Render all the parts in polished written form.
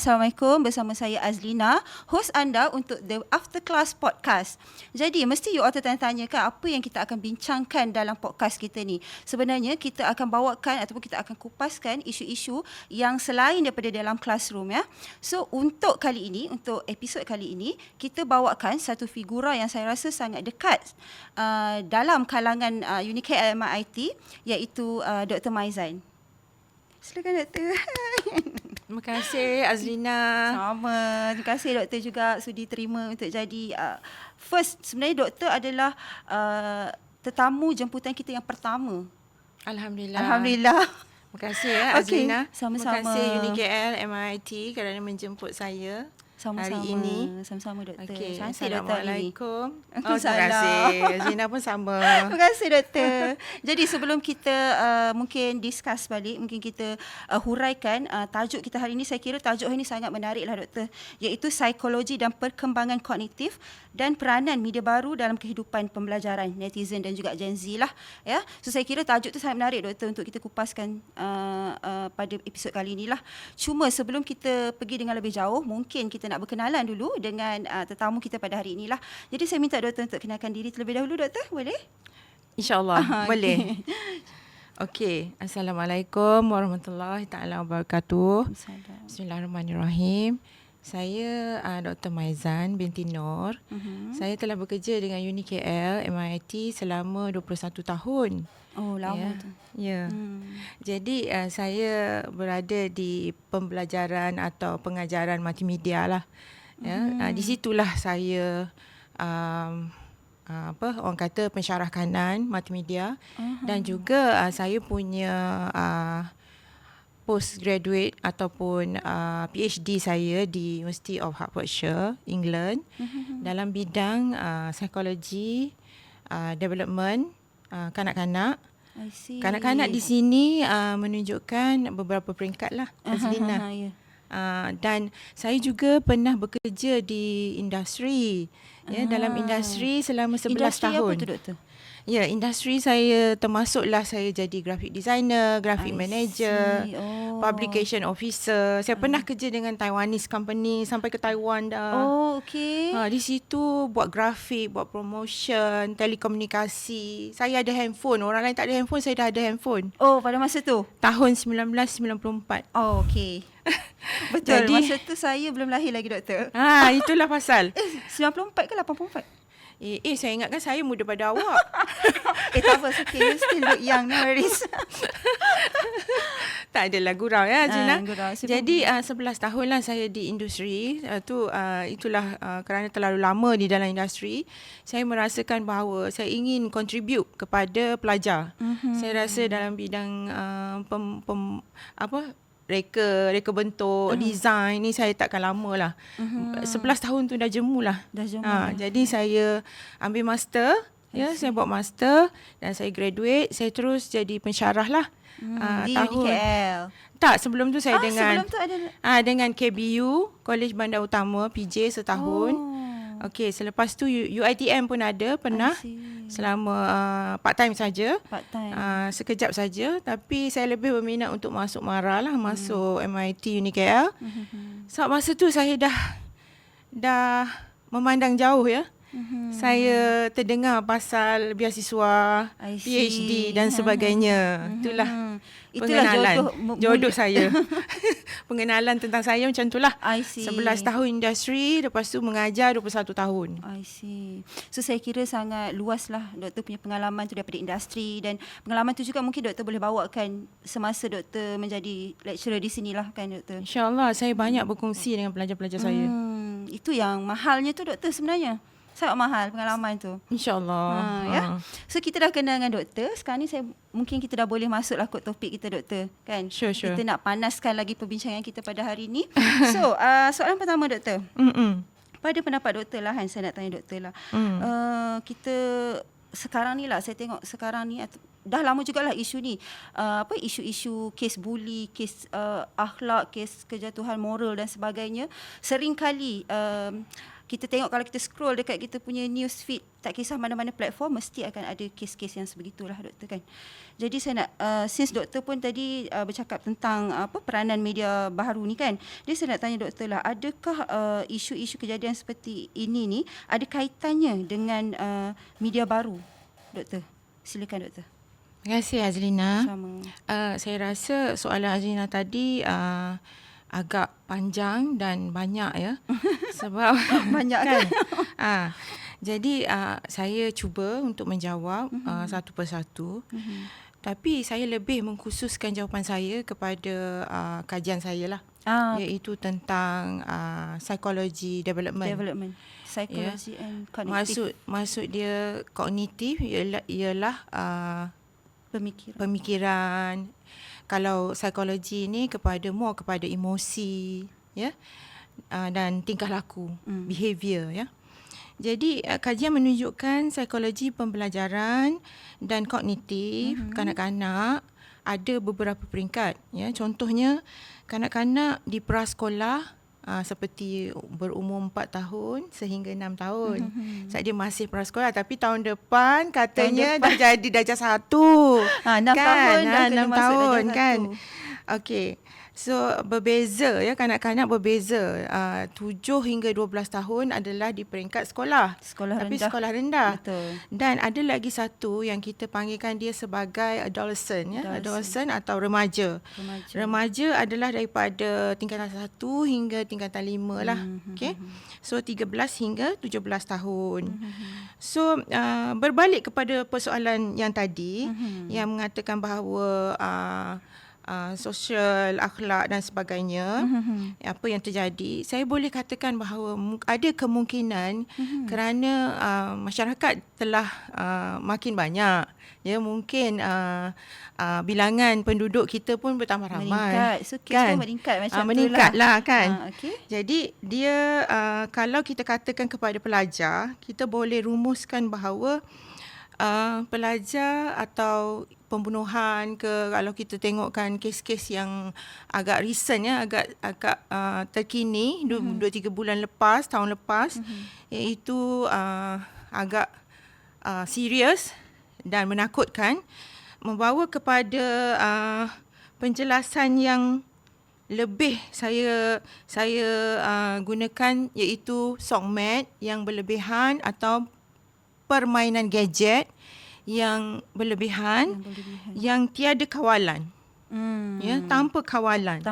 Assalamualaikum, bersama saya Azlina, host anda untuk The After Class Podcast. Jadi mesti you all tertanya-tanya kan apa yang kita akan bincangkan dalam podcast kita ni. Sebenarnya kita akan bawakan ataupun kita akan kupaskan isu-isu yang selain daripada dalam classroom ya. So untuk kali ini, untuk episod kali ini, kita bawakan satu figura yang saya rasa sangat dekat dalam kalangan UniKL MIT, iaitu Dr. Maizan. Silakan Doktor. Terima kasih Azlina. Sama. Terima kasih Doktor juga sudi terima untuk jadi first. Sebenarnya Doktor adalah tetamu jemputan kita yang pertama. Alhamdulillah. Alhamdulillah. Terima kasih Azlina. Sama-sama. Terima kasih UniKL MIT kerana menjemput saya hari ini. Sama-sama Doktor. Okay. Cantik Doktor hari ini. Assalamualaikum. Terima kasih. Azlina pun sama. Terima kasih Doktor. Jadi sebelum kita mungkin discuss balik, mungkin kita huraikan tajuk kita hari ini. Saya kira tajuk hari ini sangat menarik lah Doktor, iaitu psikologi dan perkembangan kognitif dan peranan media baru dalam kehidupan pembelajaran netizen dan juga Gen Z lah ya. So saya kira tajuk tu sangat menarik Doktor untuk kita kupaskan pada episod kali inilah. Cuma sebelum kita pergi dengan lebih jauh, mungkin kita nak berkenalan dulu dengan tetamu kita pada hari inilah. Jadi saya minta Doktor untuk kenalkan diri terlebih dahulu Doktor, boleh? InsyaAllah boleh. Okey, Assalamualaikum warahmatullahi taala wabarakatuh. Bismillahirrahmanirrahim. Saya Dr. Maizan binti Nur. Saya telah bekerja dengan UniKL MIT selama 21 tahun. Oh, lama tu. Ya. Jadi saya berada di pembelajaran atau pengajaran multimedia lah. Ya. Di situlah saya orang kata pensyarah kanan multimedia dan juga saya punya postgraduate ataupun PhD saya di University of Hertfordshire, England, dalam bidang psikologi, development kanak-kanak. Kanak-kanak di sini menunjukkan beberapa peringkat lah, Azlina. Dan saya juga pernah bekerja di industri. Ya, dalam industri selama 11 industri tahun. Apa tu Doktor? Ya, industri saya termasuklah saya jadi graphic designer, graphic manager, publication officer. Saya pernah kerja dengan Taiwanese company sampai ke Taiwan dah. Oh, okey. Di situ buat grafik, buat promotion, telekomunikasi. Saya ada handphone. Orang lain tak ada handphone, saya dah ada handphone. Oh, pada masa tu? Tahun 1994. Oh, okey. Betul. Jadi, masa tu saya belum lahir lagi Doktor. Itulah pasal. 94 ke 84? Saya ingatkan saya muda pada awak. Tak apa, okay, you still look young, no worries. Tak adalah gurau ya, Azlina. Jadi 11 tahun lah saya di industri. Itulah kerana terlalu lama di dalam industri, saya merasakan bahawa saya ingin contribute kepada pelajar. Saya rasa dalam bidang reka bentuk, design ni saya takkan lama lah. 11 tahun tu dah jemu lah. Jadi saya ambil master, saya buat master dan saya graduate, saya terus jadi pensyarah lah. Di UniKL. Tak, sebelum tu saya sebelum tu ada dengan KBU, College Bandar Utama, PJ setahun. Okey, selepas tu UiTM pun ada pernah selama part time saja. Sekejap saja, tapi saya lebih berminat untuk masuk MARA lah, masuk MIT UniKL. Sebab masa tu saya dah memandang jauh ya. Saya terdengar pasal beasiswa, PhD dan sebagainya. Itulah jodoh saya. Pengenalan tentang saya macam itulah. 11 tahun industri, lepas tu mengajar 21 tahun. So saya kira sangat luas lah Doktor punya pengalaman tu daripada industri, dan pengalaman tu juga mungkin Doktor boleh bawakan semasa Doktor menjadi lecturer di sinilah kan Doktor. InsyaAllah saya banyak berkongsi dengan pelajar-pelajar saya. Itu yang mahalnya tu Doktor sebenarnya. Sangat mahal pengalaman tu. InsyaAllah. Ya. So kita dah kenal dengan Doktor. Sekarang ni mungkin kita dah boleh masuklah ke topik kita Doktor. Kan? Sure. Kita nak panaskan lagi perbincangan kita pada hari ni. So soalan pertama Doktor. Pada pendapat Doktor lah, saya nak tanya Doktor lah. Kita sekarang ni lah, saya tengok sekarang ni dah lama jugalah isu ni. Isu-isu kes buli, kes akhlak, kes kejatuhan moral dan sebagainya. Seringkali kita tengok kalau kita scroll dekat kita punya news feed, tak kisah mana-mana platform, mesti akan ada kes-kes yang sebegitulah doktor kan. Jadi saya nak, since doktor pun tadi bercakap tentang peranan media baharu ni kan, jadi saya nak tanya doktor lah, adakah isu-isu kejadian seperti ini ni ada kaitannya dengan media baru? Doktor, silakan doktor. Terima kasih Azlina. Sama. Saya rasa soalan Azlina tadi agak panjang dan banyak ya. Sebab banyak kan. Jadi saya cuba untuk menjawab satu persatu. Tapi saya lebih mengkhususkan jawapan saya kepada kajian saya lah. Iaitu tentang psychology development. Psychology and cognitive. Maksud dia kognitif ialah pemikiran. Kalau psikologi ni kepada emosi ya, dan tingkah laku, behavior ya. Jadi kajian menunjukkan psikologi pembelajaran dan kognitif kanak-kanak ada beberapa peringkat ya. Contohnya kanak-kanak di prasekolah seperti berumur 4 tahun sehingga 6 tahun. Sebab dia masih prasekolah, tapi tahun depan katanya dah jadi darjah 1. 6 tahun dah 6 tahun kan. Okey. So berbeza ya, kanak-kanak berbeza. 7 hingga 12 tahun adalah di peringkat sekolah. Tapi sekolah rendah. Betul. Dan ada lagi satu yang kita panggilkan dia sebagai adolescent ya. Adolescent atau remaja. Remaja adalah daripada tingkatan 1 hingga tingkatan 5 lah. Okey. So 13 hingga 17 tahun. So berbalik kepada persoalan yang tadi yang mengatakan bahawa sosial, akhlak dan sebagainya, apa yang terjadi, saya boleh katakan bahawa ada kemungkinan kerana masyarakat telah makin banyak. Ya, mungkin bilangan penduduk kita pun bertambah ramai. Meningkat. So, kan? Meningkat macam meningkatlah kan. Okay. Jadi dia kalau kita katakan kepada pelajar, kita boleh rumuskan bahawa pelajar atau pembunuhan kalau kita tengokkan kes-kes yang agak recent ya, agak terkini 2-3 bulan lepas, tahun lepas, iaitu agak serius dan menakutkan, membawa kepada penjelasan yang lebih saya gunakan, iaitu sogmet yang berlebihan atau permainan gadget yang berlebihan, yang tiada kawalan. Ya, tanpa kawalan.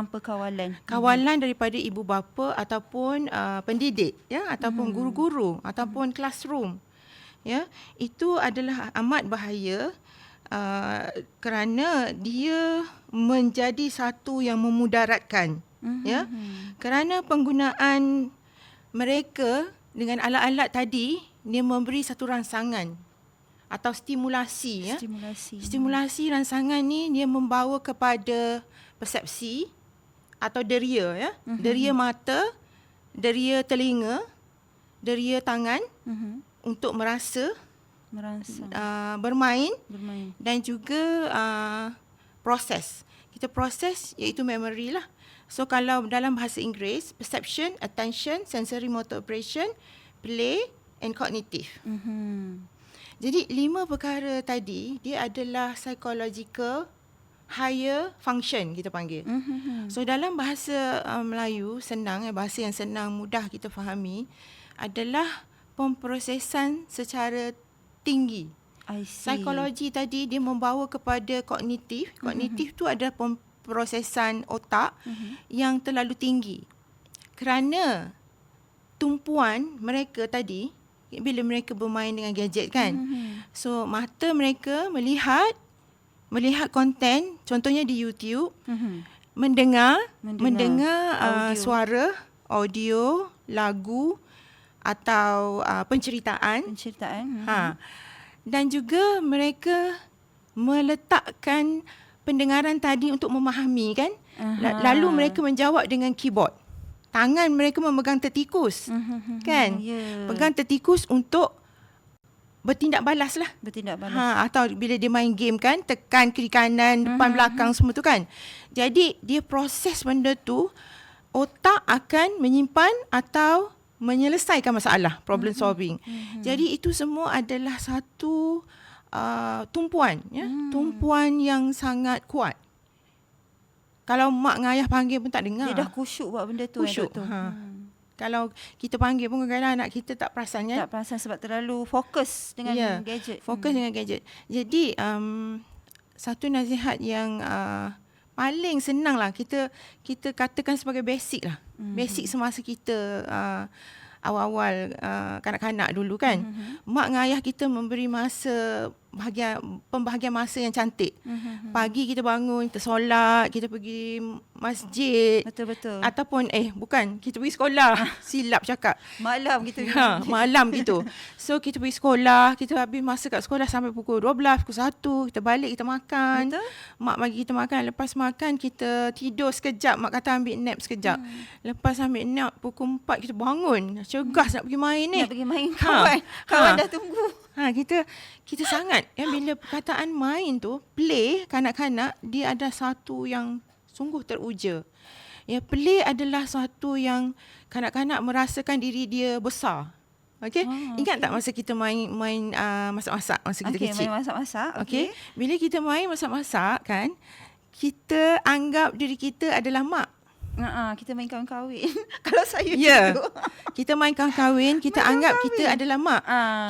Kawalan daripada ibu bapa ataupun pendidik ya, ataupun guru-guru ataupun classroom. Ya, itu adalah amat bahaya kerana dia menjadi satu yang memudaratkan. Ya. Kerana penggunaan mereka dengan alat-alat tadi, dia memberi satu rangsangan atau stimulasi ya. Stimulasi rangsangan ni dia membawa kepada persepsi atau deria ya. Deria mata, deria telinga, deria tangan untuk merasa, bermain dan juga proses. Kita proses iaitu memory lah. So kalau dalam bahasa Inggeris, perception, attention, sensory motor operation, play and cognitive. Jadi 5 perkara tadi dia adalah psychological higher function kita panggil. So dalam bahasa Melayu senang, bahasa yang senang mudah kita fahami adalah pemprosesan secara tinggi. Psikologi tadi dia membawa kepada kognitif. Kognitif tu adalah pemprosesan otak yang terlalu tinggi. Kerana tumpuan mereka tadi bila mereka bermain dengan gadget kan. So mata mereka melihat konten, contohnya di YouTube, mendengar suara, audio, lagu atau penceritaan. Dan juga mereka meletakkan pendengaran tadi untuk memahami kan. Lalu mereka menjawab dengan keyboard. Tangan mereka memegang tertikus, kan? Pegang tertikus untuk bertindak balas lah. Bertindak balas. Atau bila dia main game kan, tekan kiri kanan, depan belakang semua tu kan. Jadi dia proses benda tu, otak akan menyimpan atau menyelesaikan masalah, problem solving. Jadi itu semua adalah satu tumpuan, ya, tumpuan yang sangat kuat. Kalau mak dengan ayah panggil pun tak dengar. Dia dah khusyuk buat benda tu. Khusyuk. Kalau kita panggil pun kadang-kadang anak kita tak perasan, kan? Tak perasan sebab terlalu fokus dengan gadget. Fokus dengan gadget. Jadi satu nasihat yang paling senang lah kita katakan sebagai basic lah. Basic semasa kita awal-awal kanak-kanak dulu kan. Mak dengan ayah kita memberi masa pembahagian masa yang cantik. Pagi kita bangun, kita solat, kita pergi masjid. Betul-betul. Ataupun bukan, kita pergi sekolah. Silap cakap. Malam gitu. Malam gitu. So kita pergi sekolah, kita habis masa kat sekolah sampai pukul 12, pukul 1, kita balik, kita makan. Betul. Mak bagi kita makan, lepas makan kita tidur sekejap, mak kata ambil nap sekejap. Lepas ambil nap pukul 4 kita bangun. Cegas nak pergi main ni. Nak pergi main kawan. Kawan dah tunggu. Kita sangat bila perkataan main tu, play, kanak-kanak dia ada satu yang sungguh teruja. Ya, play adalah satu yang kanak-kanak merasakan diri dia besar. Okey? Ingat tak masa kita main masak-masak masa kita kecil? Main masak-masak. Okey. Bila kita main masak-masak kan, kita anggap diri kita adalah mak. Kita main kahwin-kahwin. Kalau saya gitu. Kita main kahwin, kita anggap kita adalah mak.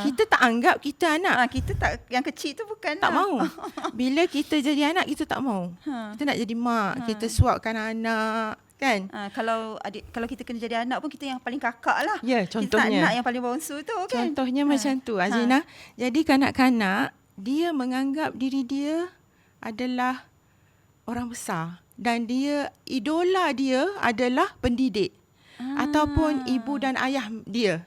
Kita tak anggap kita anak. Kita tak, yang kecil tu bukan. Tak mau. Bila kita jadi anak, kita tak mau. Kita nak jadi mak. Kita suapkan anak, kan? Kalau kita kena jadi anak pun, kita yang paling kakak lah. Ya, contohnya. Kita anak yang paling bongsu tu, kan? Contohnya macam tu, Azina. Jadi kanak-kanak, dia menganggap diri dia adalah orang besar. Dan idola dia adalah pendidik. Ataupun ibu dan ayah dia.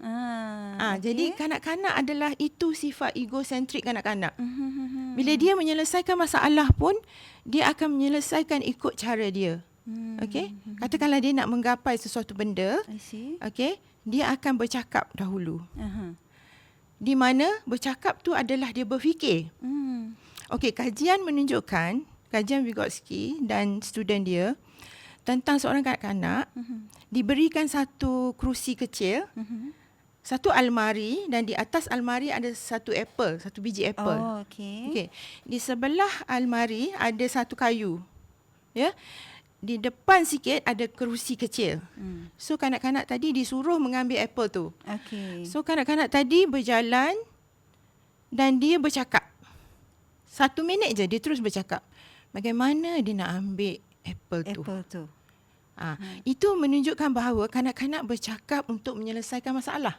Jadi kanak-kanak adalah itu sifat egosentrik kanak-kanak. Bila dia menyelesaikan masalah pun, dia akan menyelesaikan ikut cara dia. Okey? Katakanlah dia nak menggapai sesuatu benda, okey, dia akan bercakap dahulu. Di mana bercakap tu adalah dia berfikir. Okey, kajian menunjukkan, kajian Vygotsky dan student dia tentang seorang kanak-kanak diberikan satu kerusi kecil, satu almari, dan di atas almari ada satu biji apple. Okey. Di sebelah almari ada satu kayu. Ya. Di depan sikit ada kerusi kecil. So kanak-kanak tadi disuruh mengambil apple tu. So kanak-kanak tadi berjalan dan dia bercakap. 1 minit je dia terus bercakap. Bagaimana dia nak ambil apple tu. Itu menunjukkan bahawa kanak-kanak bercakap untuk menyelesaikan masalah.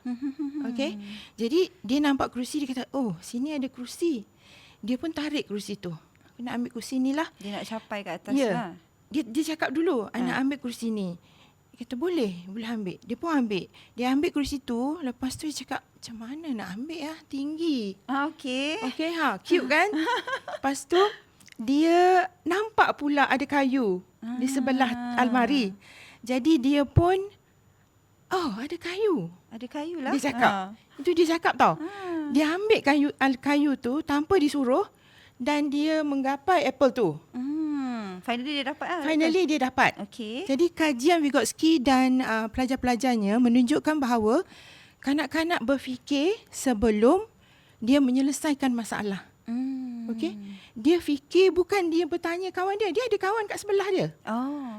Okey. Jadi dia nampak kerusi, dia kata, "Oh, sini ada kerusi." Dia pun tarik kerusi tu. "Aku nak ambil kerusi ni lah." Dia nak capai ke atas lah. Dia cakap dulu, "Nak ambil kerusi ni." Dia kata, boleh ambil. Dia pun ambil. Dia ambil kerusi tu, lepas tu dia cakap, "Macam mana nak ambil tinggi." Okey. Cute kan? Lepas tu dia nampak pula ada kayu di sebelah almari. Jadi dia pun, ada kayu. Ada kayu lah. Dia cakap. Itu dia cakap tau. Dia ambil kayu tu tanpa disuruh dan dia menggapai apple tu. Finally dia dapat. Dia dapat. Okey. Jadi kajian Vygotsky dan pelajar-pelajarnya menunjukkan bahawa kanak-kanak berfikir sebelum dia menyelesaikan masalah. Okey. Dia fikir, bukan dia bertanya kawan dia. Dia ada kawan kat sebelah dia.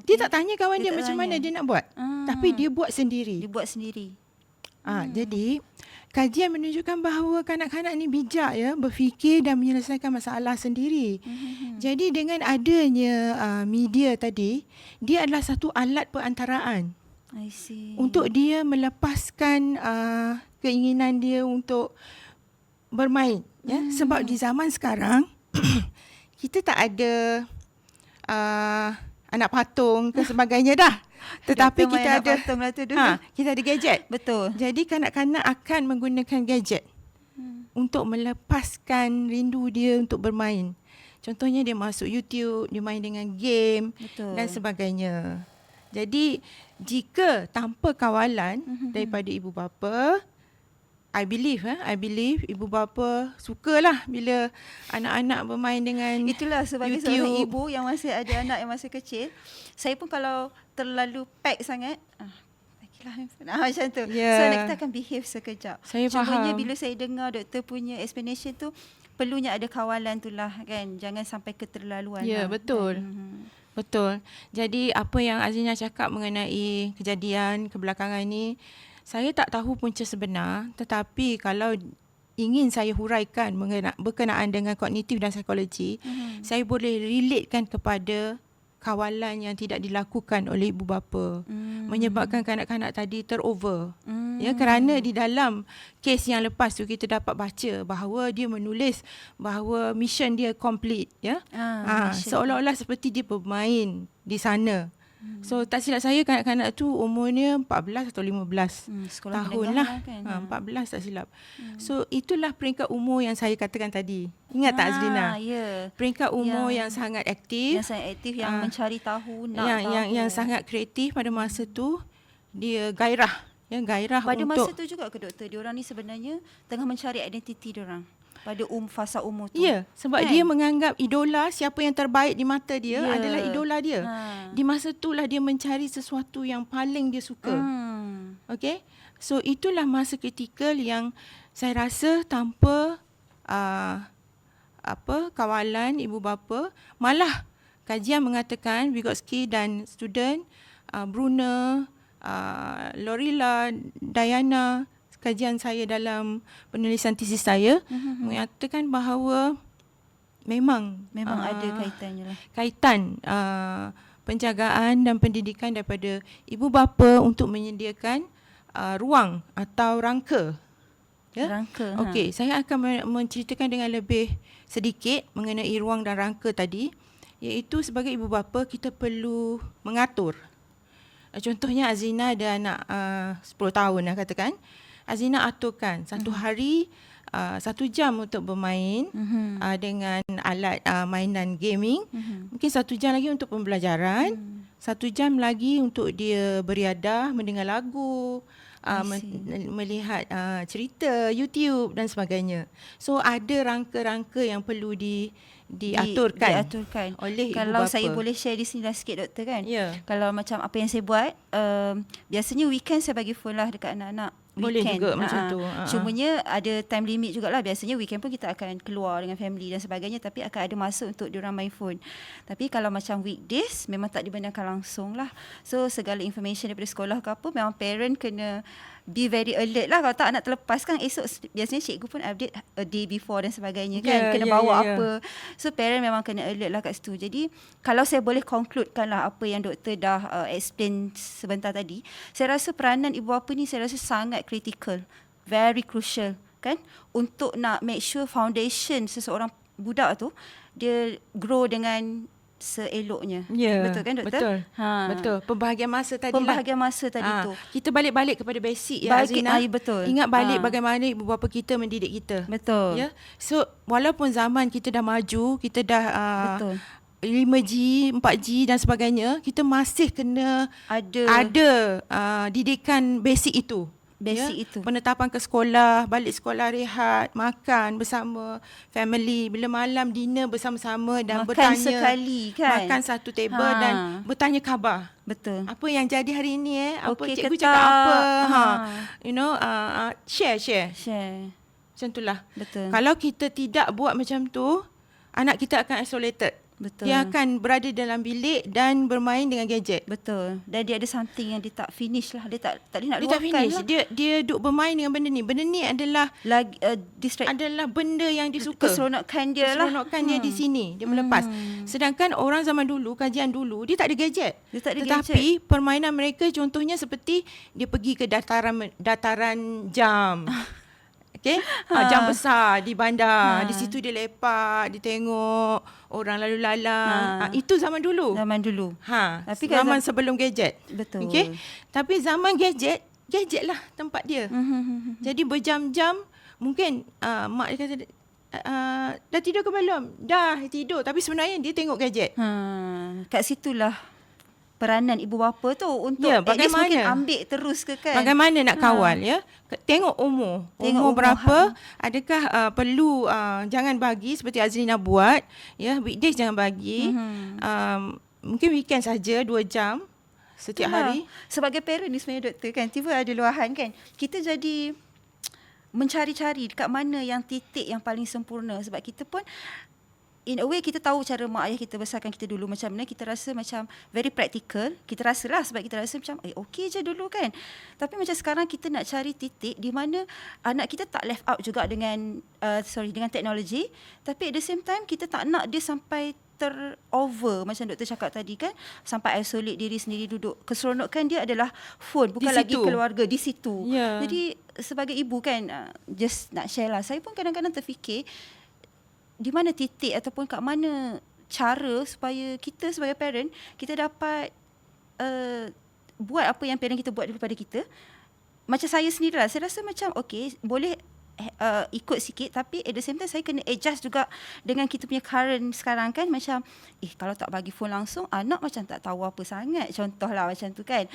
Dia tak tanya kawan dia macam mana dia nak buat. Tapi dia buat sendiri. Jadi kajian menunjukkan bahawa kanak-kanak ni bijak, ya, berfikir dan menyelesaikan masalah sendiri. Jadi dengan adanya media tadi, dia adalah satu alat perantaraan. Untuk dia melepaskan keinginan dia untuk bermain, ya. Sebab di zaman sekarang kita tak ada anak patung ke sebagainya dah. Tetapi kita ada kita ada gadget. Betul. Jadi kanak-kanak akan menggunakan gadget untuk melepaskan rindu dia untuk bermain. Contohnya dia masuk YouTube, dia main dengan game. Betul. Dan sebagainya. Jadi jika tanpa kawalan daripada ibu bapa I believe ibu bapa sukalah bila anak-anak bermain dengan itulah sebagai YouTube. seorang ibu yang masih ada anak yang masih kecil, saya pun kalau terlalu pack sangat, macam tu. So kita akan behave sekejap. Saya Cumanya faham. bila saya dengar doktor punya explanation tu, perlunya ada kawalan tu lah kan. Jangan sampai keterlaluan. Ya, betul. Betul. Jadi apa yang Azina cakap mengenai kejadian kebelakangan ni, saya tak tahu punca sebenar, tetapi kalau ingin saya huraikan berkenaan dengan kognitif dan psikologi, saya boleh relatekan kepada kawalan yang tidak dilakukan oleh ibu bapa, menyebabkan kanak-kanak tadi terover. Ya, kerana di dalam kes yang lepas tu kita dapat baca bahawa dia menulis bahawa mission dia complete, ya. Seolah-olah seperti dia bermain di sana. So tak silap saya kanak-kanak tu umurnya 14 atau 15 tahun lah kan? 14 tak silap. So itulah peringkat umur yang saya katakan tadi. Ingat tak Azlina? Peringkat umur yang sangat aktif, yang mencari tahu, nak yang sangat kreatif pada masa tu. Dia gairah pada untuk masa tu juga ke doktor, diorang ni sebenarnya tengah mencari identiti diorang pada fasa umur tu. Ya, sebab dia menganggap idola, siapa yang terbaik di mata dia adalah idola dia. Di masa itulah dia mencari sesuatu yang paling dia suka. Okay? So itulah masa kritikal yang saya rasa tanpa kawalan ibu bapa, malah kajian mengatakan Vygotsky dan student Bruna, Lorilla, Diana, kajian saya dalam penulisan tesis saya mengatakan bahawa memang ada kaitannya lah. Kaitan penjagaan dan pendidikan daripada ibu bapa untuk menyediakan ruang atau rangka. Rangka. Okey, saya akan menceritakan dengan lebih sedikit mengenai ruang dan rangka tadi, iaitu sebagai ibu bapa kita perlu mengatur. Contohnya Azina ada anak 10 tahun lah katakan. Azina aturkan satu hari 1 jam untuk bermain dengan alat mainan gaming. Mungkin 1 jam lagi untuk pembelajaran. 1 jam lagi untuk dia beriadah, mendengar lagu, melihat cerita YouTube dan sebagainya. So ada rangka-rangka yang perlu diaturkan oleh ibu bapa. Kalau saya boleh share di sini lah sikit doktor kan. Kalau macam apa yang saya buat, biasanya weekend saya bagi phone lah dekat anak-anak. Boleh juga macam tu. Cumanya ada time limit jugalah. Biasanya weekend pun kita akan keluar dengan family dan sebagainya, tapi akan ada masa untuk diorang main phone. Tapi kalau macam weekdays memang tak dibenarkan langsung lah. So segala information daripada sekolah ke apa, memang parent kena be very alert lah. Kalau tak anak terlepas kan, esok biasanya cikgu pun update a day before dan sebagainya kan. Kena bawa apa. So parent memang kena alert lah kat situ. Jadi kalau saya boleh concludekan lah apa yang doktor dah explain sebentar tadi, saya rasa peranan ibu bapa ni saya rasa sangat critical, very crucial kan, untuk nak make sure foundation seseorang budak tu dia grow dengan seeloknya. Betul kan doktor? Betul. Betul. Pembahagian masa tadi tu. Kita balik kepada basic ya Azina. Betul. Ingat balik bagaimana ibu bapa kita mendidik kita. Betul. Ya. So walaupun zaman kita dah maju, kita dah 5G, 4G dan sebagainya, kita masih kena ada didikan basic itu. Itu. Penetapan ke sekolah, balik sekolah rehat, makan bersama family, bila malam dinner bersama-sama dan makan bertanya sekali kan. Makan satu table dan bertanya khabar. Betul. Apa yang jadi hari ini apa cikgu ketak. cakap apa? Share. Macam itulah. Betul. Kalau kita tidak buat macam tu, anak kita akan isolated. Betul. Dia akan berada dalam bilik dan bermain dengan gadget. Betul. Dan dia ada something yang dia tak finish lah. Dia tak boleh nak luahkan. Dia tak finish. Lah. Dia duk bermain dengan benda ni. Benda ni adalah adalah benda yang dia suka. Keseronokan dia lah. Keseronokan dia di sini. Dia melepas. Sedangkan orang zaman dulu, kajian dulu, dia tak ada gadget. Tetapi permainan mereka contohnya seperti dia pergi ke dataran jam. Okay? Jam besar di bandar. Di situ dia lepak, dia tengok orang lalu lalang. Itu zaman dulu. Tapi zaman sebelum gadget. Betul. Okay? Tapi zaman gadget lah tempat dia. Jadi berjam-jam, mungkin mak dia kata, dah tidur ke belum? Dah tidur. Tapi sebenarnya dia tengok gadget. Kat situlah peranan ibu bapa tu untuk at least mungkin ambil terus ke kan. Bagaimana nak kawal ya? Tengok umur berapa, adakah perlu jangan bagi seperti Azlina buat ya, weekdays jangan bagi. Mungkin weekend saja 2 jam setiap hari. Sebagai parent ni sebenarnya doktor kan, tiba ada luahan kan. Kita jadi mencari-cari dekat mana yang titik yang paling sempurna, sebab kita pun in a way kita tahu cara mak ayah kita besarkan kita dulu macam mana, kita rasa macam very practical, kita rasalah sebab kita rasa macam okey je dulu kan. Tapi macam sekarang kita nak cari titik di mana anak kita tak left out juga dengan dengan teknologi, tapi at the same time kita tak nak dia sampai terover macam doktor cakap tadi kan, sampai isolate diri sendiri duduk. Keseronokan dia adalah phone, bukan lagi keluarga di situ. Jadi sebagai ibu kan, just nak share lah, saya pun kadang-kadang terfikir di mana titik ataupun kat mana cara supaya kita sebagai parent kita dapat buat apa yang parent kita buat daripada kita. Macam saya sendirilah, saya rasa macam okey, boleh ikut sikit, tapi at the same time saya kena adjust juga dengan kita punya current sekarang kan. Macam kalau tak bagi phone langsung, anak macam tak tahu apa sangat, contohlah macam tu kan.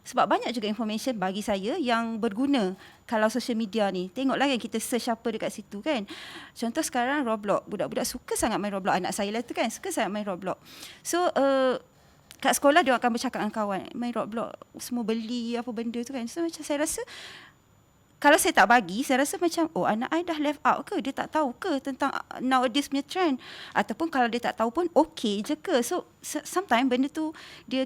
Sebab banyak juga information bagi saya yang berguna kalau social media ni. Tengoklah kan, kita search apa dekat situ kan. Contoh sekarang Roblox, budak-budak suka sangat main Roblox. Anak saya lah tu kan, suka sangat main Roblox. So kat sekolah dia akan bercakap dengan kawan, main Roblox, semua beli apa benda tu kan. So macam saya rasa kalau saya tak bagi, saya rasa macam anak I dah left out ke? Dia tak tahu ke tentang nowadays punya trend? Ataupun kalau dia tak tahu pun okey je ke? So sometimes benda tu dia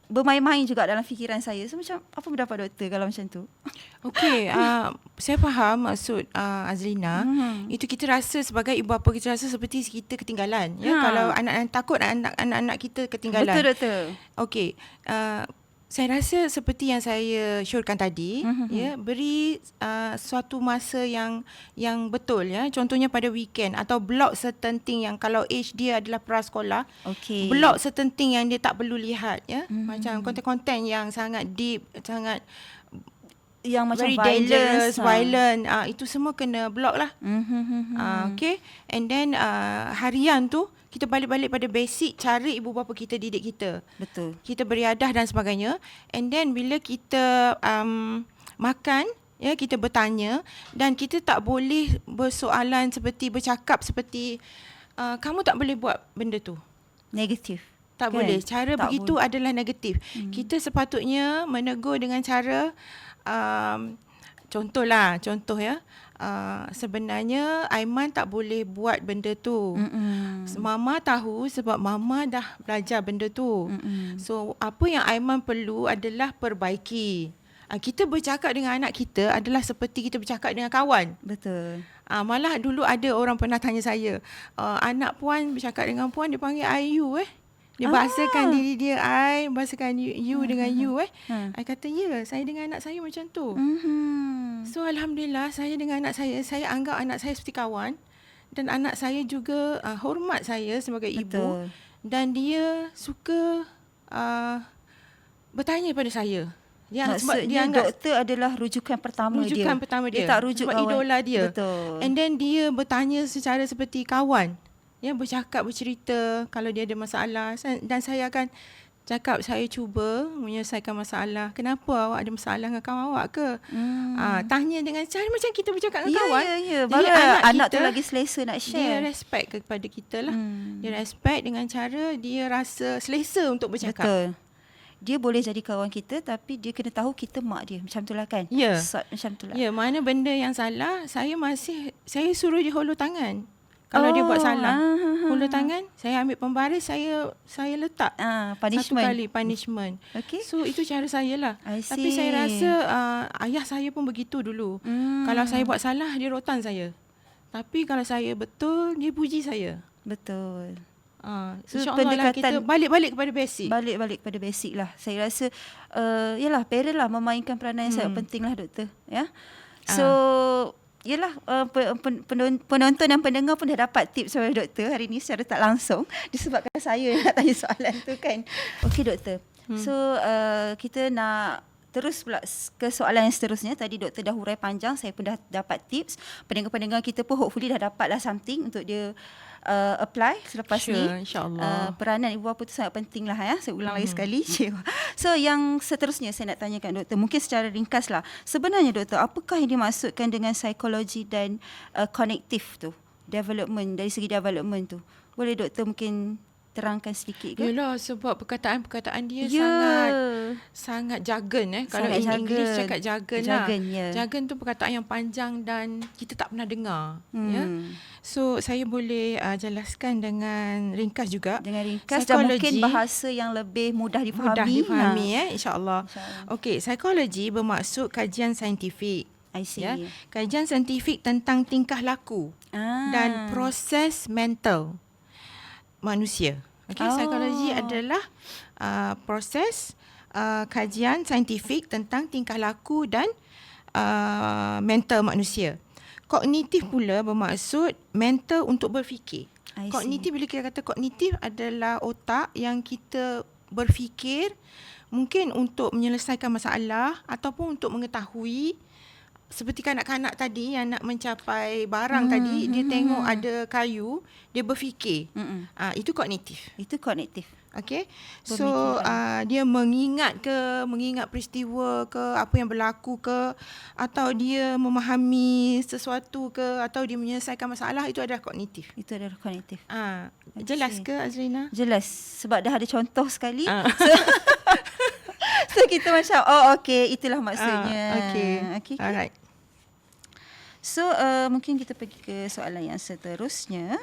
bermain-main juga dalam fikiran saya. So macam apa pendapat doktor kalau macam tu? Okey, saya faham maksud Azlina. Itu kita rasa sebagai ibu bapa, kita rasa seperti kita ketinggalan. Ya, kalau anak-anak takut anak-anak kita ketinggalan. Betul doktor. Okey, saya rasa seperti yang saya syorkan tadi, ya, beri suatu masa yang betul ya. Contohnya pada weekend atau block certain thing yang kalau age dia adalah prasekolah, block certain thing yang dia tak perlu lihat ya. Macam konten-konten yang sangat deep, sangat yang macam very dangerous, violent, itu semua kena block lah. Okay, and then harian tu kita balik-balik pada basic cara ibu bapa kita didik kita. Betul. Kita beriadah dan sebagainya. And then bila kita makan, ya, kita bertanya, dan kita tak boleh bersoalan seperti bercakap seperti kamu tak boleh buat benda tu. Negatif. Tak kan? Boleh. Cara tak begitu boleh. Adalah negatif. Kita sepatutnya menegur dengan cara contoh ya. Sebenarnya Aiman tak boleh buat benda tu. Mama tahu sebab mama dah belajar benda tu. So apa yang Aiman perlu adalah perbaiki. Kita bercakap dengan anak kita adalah seperti kita bercakap dengan kawan. Betul. Malah dulu ada orang pernah tanya saya, anak puan bercakap dengan puan, dia panggil Ayu Dia bahasakan diri dia I, bahasakan you dengan you I kata ya, saya dengan anak saya macam tu. So alhamdulillah, saya dengan anak saya anggap anak saya seperti kawan, dan anak saya juga hormat saya sebagai ibu. Dan dia suka bertanya pada saya. Sebab dia anggap doktor adalah rujukan pertama dia. Dia tak rujuk sebab kawan. Idola dia. Betul. And then dia bertanya secara seperti kawan. Ya, bercakap, bercerita kalau dia ada masalah, dan saya akan cakap saya cuba menyelesaikan masalah. Kenapa awak ada masalah dengan kawan awak ke? Tanya dengan cara macam kita bercakap dengan kawan. Ya. Baru anak tu lagi selesa nak share. Dia respect kepada kita lah. Dia respect dengan cara dia rasa selesa untuk bercakap. Betul. Dia boleh jadi kawan kita, tapi dia kena tahu kita mak dia. Macam tu lah kan? Ya. Macam tu lah. Ya, mana benda yang salah, saya suruh dia hulur tangan. Kalau dia buat salah, hulur tangan, saya ambil pembaris, saya letak punishment. Satu kali punishment. Okay. So itu cara saya lah. Tapi saya rasa ayah saya pun begitu dulu. Kalau saya buat salah, dia rotan saya. Tapi kalau saya betul, dia puji saya. Betul. So InsyaAllah kita balik-balik kepada basic. Balik-balik kepada basic lah. Saya rasa yalah, parent lah memainkan peranan yang sangat penting lah doktor. Ya. So yalah, penonton dan pendengar pun dah dapat tips dari doktor hari ni secara tak langsung, disebabkan saya nak tanya soalan tu kan. Okey doktor. So kita nak terus pula ke soalan yang seterusnya. Tadi doktor dah hurai panjang, saya pun dah dapat tips. Pendengar-pendengar kita pun hopefully dah dapatlah something untuk dia apply selepas ni. InsyaAllah. Peranan ibu bapa tu sangat penting lah ya. Saya ulang lagi sekali. So yang seterusnya saya nak tanyakan doktor, mungkin secara ringkas lah. Sebenarnya doktor, apakah yang dimaksudkan dengan psikologi dan kognitif tu? Development, dari segi development tu. Boleh doktor mungkin terangkan sedikit ke? Yalah, sebab perkataan-perkataan dia sangat jargon. Kalau Sangat in English cakap jargon lah. Ya. Jargon tu perkataan yang panjang dan kita tak pernah dengar. Ya. So saya boleh jelaskan dengan ringkas juga. Dengan ringkas dan mungkin bahasa yang lebih mudah difahami. Mudah difahami insya-Allah. Okey, psikologi bermaksud kajian saintifik. I see. Ya, kajian saintifik tentang tingkah laku dan proses mental manusia. Okay, psikologi adalah proses kajian saintifik tentang tingkah laku dan mental manusia. Kognitif pula bermaksud mental untuk berfikir. Kognitif, bila kita kata kognitif adalah otak yang kita berfikir mungkin untuk menyelesaikan masalah ataupun untuk mengetahui. Seperti kanak-kanak tadi yang nak mencapai barang tadi, dia tengok ada kayu, dia berfikir. Itu kognitif. Itu kognitif. Okay. So dia mengingat peristiwa ke, apa yang berlaku ke, atau dia memahami sesuatu ke, atau dia menyelesaikan masalah, itu adalah kognitif. Itu adalah kognitif. Jelas ke Azrina? Jelas. Sebab dah ada contoh sekali. So kita macam okey, itulah maksudnya. Okay. Alright. So mungkin kita pergi ke soalan yang seterusnya.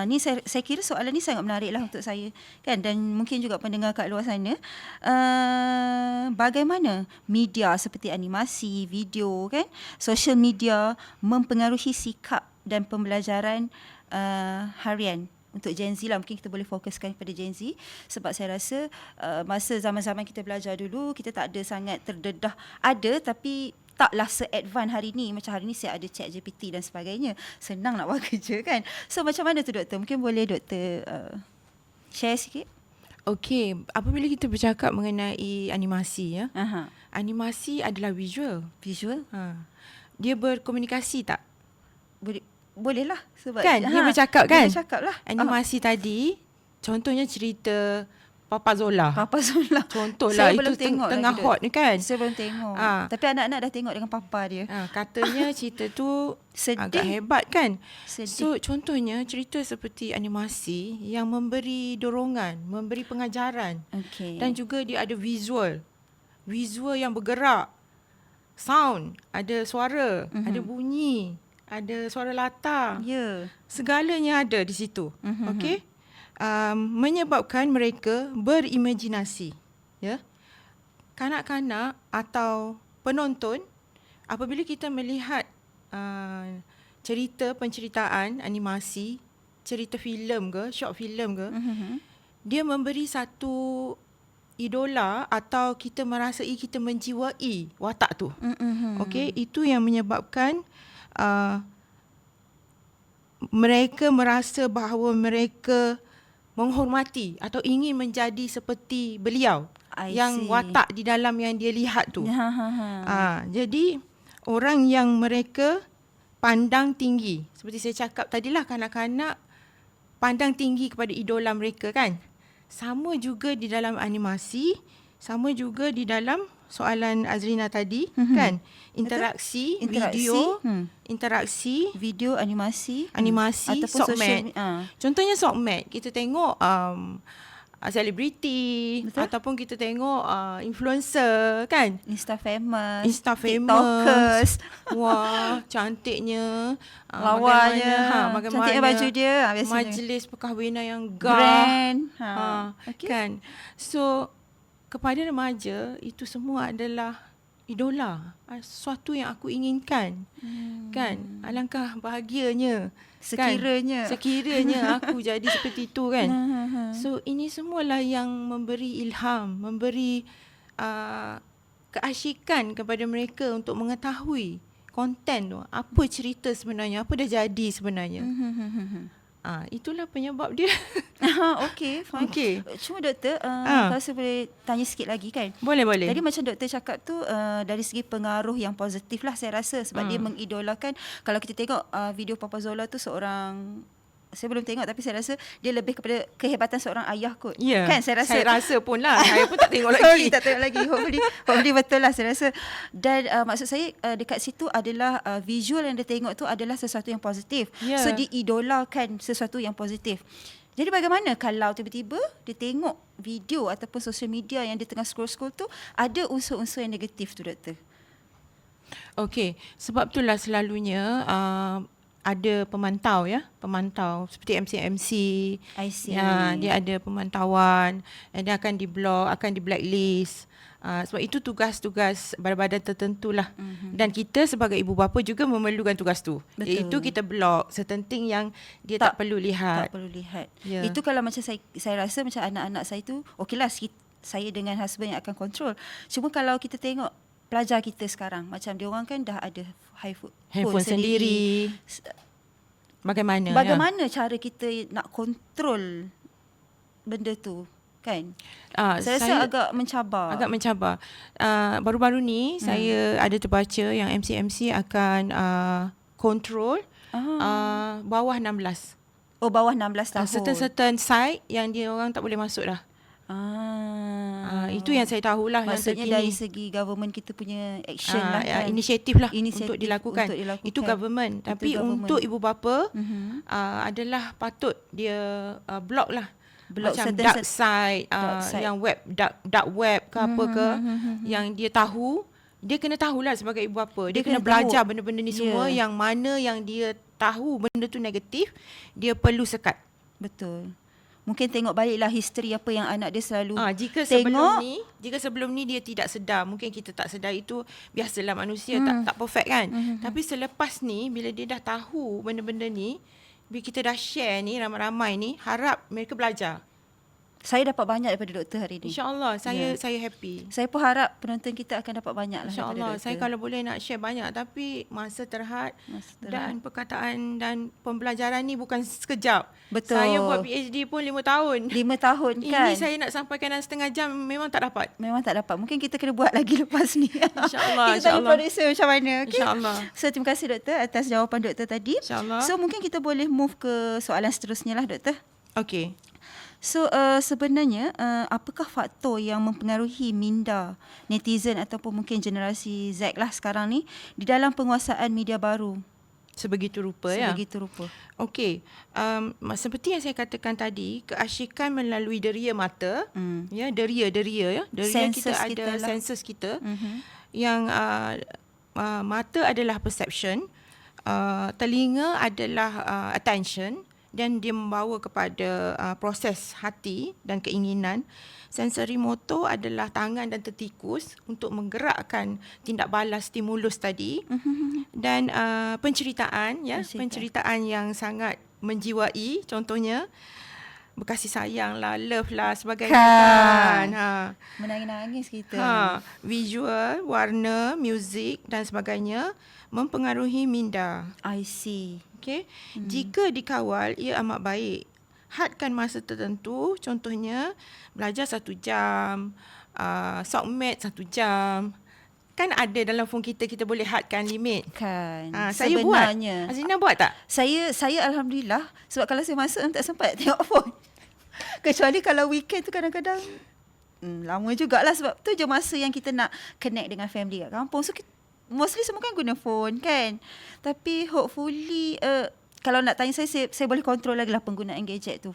Ni saya kira soalan ni sangat menarik lah untuk saya kan, dan mungkin juga pendengar kat luar sana. Bagaimana media seperti animasi, video kan, social media mempengaruhi sikap dan pembelajaran harian untuk Gen Z lah. Mungkin kita boleh fokuskan pada Gen Z, sebab saya rasa masa zaman-zaman kita belajar dulu, kita tak ada sangat terdedah. Ada, tapi taklah se-advance hari ni. Macam hari ni saya ada ChatGPT dan sebagainya. Senang nak buat kerja kan. So macam mana tu doktor? Mungkin boleh doktor share sikit? Okey, apabila kita bercakap mengenai animasi ya. Animasi adalah visual. Visual? Dia berkomunikasi tak? Boleh lah, sebab kan dia bercakap kan. Dia bercakap lah. Animasi tadi contohnya cerita Papa Zola. Contohlah, itu tengah hot ni kan. Saya belum tengok. Tapi anak-anak dah tengok dengan papa dia. Katanya cerita tu agak hebat kan. So contohnya cerita seperti animasi yang memberi dorongan, memberi pengajaran. Dan juga dia ada visual yang bergerak, sound, ada suara, ada bunyi, ada suara latar. Segalanya ada di situ. Okey. Menyebabkan mereka berimajinasi. Ya. Kanak-kanak atau penonton, apabila kita melihat penceritaan animasi, cerita filem ke, short filem ke, dia memberi satu idola atau kita merasai, kita menjiwai watak tu. Okey, itu yang menyebabkan mereka merasa bahawa mereka menghormati atau ingin menjadi seperti beliau yang watak di dalam yang dia lihat tu. Jadi orang yang mereka pandang tinggi, seperti saya cakap tadilah, kanak-kanak pandang tinggi kepada idola mereka kan. Sama juga di dalam animasi, sama juga di dalam soalan Azrina tadi kan. Interaksi video, animasi ataupun social. Contohnya Sokmed, kita tengok selebriti ataupun kita tengok influencer kan, Insta famous, TikTokers. Wah, cantiknya, lawanya, cantiknya baju dia, majlis perkahwinan yang grand, kan. So kepada remaja itu semua adalah idola, sesuatu yang aku inginkan. Kan, alangkah bahagianya sekiranya aku jadi seperti itu kan. So ini semualah yang memberi ilham, memberi keasyikan kepada mereka untuk mengetahui konten tu, apa cerita sebenarnya, apa dah jadi sebenarnya. Itulah penyebab dia. Okey, fine. Okey. Cuma doktor, kalau saya boleh tanya sikit lagi kan. Boleh. Tadi macam doktor cakap tu, dari segi pengaruh yang positif lah saya rasa, sebab dia mengidolakan. Kalau kita tengok video Papa Zola tu seorang, saya belum tengok tapi saya rasa dia lebih kepada kehebatan seorang ayah kot. Ya, Kan saya rasa. Saya rasa pun lah. Saya pun tak tengok lagi. Sorry, tak tengok lagi. Hopefully betul lah saya rasa. Dan maksud saya dekat situ adalah visual yang dia tengok tu adalah sesuatu yang positif. Yeah. So diidolakan sesuatu yang positif. Jadi bagaimana kalau tiba-tiba dia tengok video ataupun social media yang dia tengah scroll-scroll tu ada unsur-unsur yang negatif tu, doktor? Okey, sebab itulah selalunya ada pemantau seperti MC. I see. Ya, dia ada pemantauan, dia akan di-block, akan di-blacklist. Sebab itu tugas-tugas badan-badan tertentu lah. Dan kita sebagai ibu bapa juga memerlukan tugas tu. Betul. Iaitu kita block certain thing yang dia tak perlu lihat. Tak perlu lihat. Ya. Itu kalau macam saya rasa macam anak-anak saya tu, okeylah saya dengan husband yang akan control. Cuma kalau kita tengok pelajar kita sekarang, macam dia orang kan dah ada Handphone sendiri. Bagaimana cara kita nak kontrol benda tu, kan? Saya rasa agak mencabar. Baru-baru ni saya ada terbaca yang MC akan kontrol bawah 16. Oh, bawah 16 tahun. Certain site yang dia orang tak boleh masuk dah. Itu yang saya tahulah. Maksudnya yang dari segi government kita punya action lah kan? Inisiatif lah untuk dilakukan. Itu government. Tapi untuk ibu bapa adalah patut dia block lah. Macam dark side, yang web dark web ke apa ke, yang dia tahu, dia kena tahulah sebagai ibu bapa. Dia kena belajar benda-benda ni semua, yang mana yang dia tahu benda tu negatif, dia perlu sekat. Betul. Mungkin tengok baliklah history apa yang anak dia selalu jika sebelum ni dia tidak sedar, mungkin kita tak sedar, itu biasalah manusia, tak perfect kan. Tapi selepas ni bila dia dah tahu benda-benda ni, bila kita dah share ni ramai-ramai ni, harap mereka belajar. Saya dapat banyak daripada doktor hari ni. InsyaAllah, saya happy. Saya pun harap penonton kita akan dapat banyak lah. InsyaAllah, saya kalau boleh nak share banyak, tapi masa terhad dan perkataan dan pembelajaran ni bukan sekejap. Betul. Saya buat PhD pun 5 tahun. 5 tahun kan. Ini saya nak sampaikan dalam setengah jam, memang tak dapat. Mungkin kita kena buat lagi lepas ni. InsyaAllah. Kita tanya producer macam mana. Okay? InsyaAllah. So terima kasih doktor atas jawapan doktor tadi. InsyaAllah. So mungkin kita boleh move ke soalan seterusnya lah, doktor. Okey. So sebenarnya apakah faktor yang mempengaruhi minda netizen ataupun mungkin generasi Z lah sekarang ni di dalam penguasaan media baru? Sebegitu rupa. Okey. Seperti yang saya katakan tadi, keasyikan melalui deria mata, ya, deria ya. Deria kita ada senses kita. Yang mata adalah perception, telinga adalah attention, dan dia membawa kepada proses hati dan keinginan. Sensori motor adalah tangan dan tertikus untuk menggerakkan tindak balas stimulus tadi. Dan penceritaan yang sangat menjiwai, contohnya berkasih sayang lah, love lah, sebagainya kan. Menangis-nangis kita. Visual, warna, muzik dan sebagainya mempengaruhi minda. I see. Okay. Jika dikawal, ia amat baik. Hadkan masa tertentu, contohnya belajar 1 jam, sokmed 1 jam. Kan ada dalam phone kita boleh hadkan limit. Kan. Saya sebenarnya. buat. Azina buat tak? Saya alhamdulillah, sebab kalau saya masuk tak sempat tengok phone. Kecuali kalau weekend tu kadang-kadang lama jugalah, sebab tu je masa yang kita nak connect dengan family kat kampung. So mostly semua kan guna phone kan. Tapi hopefully kalau nak tanya saya boleh kontrol lagi lah penggunaan gadget tu.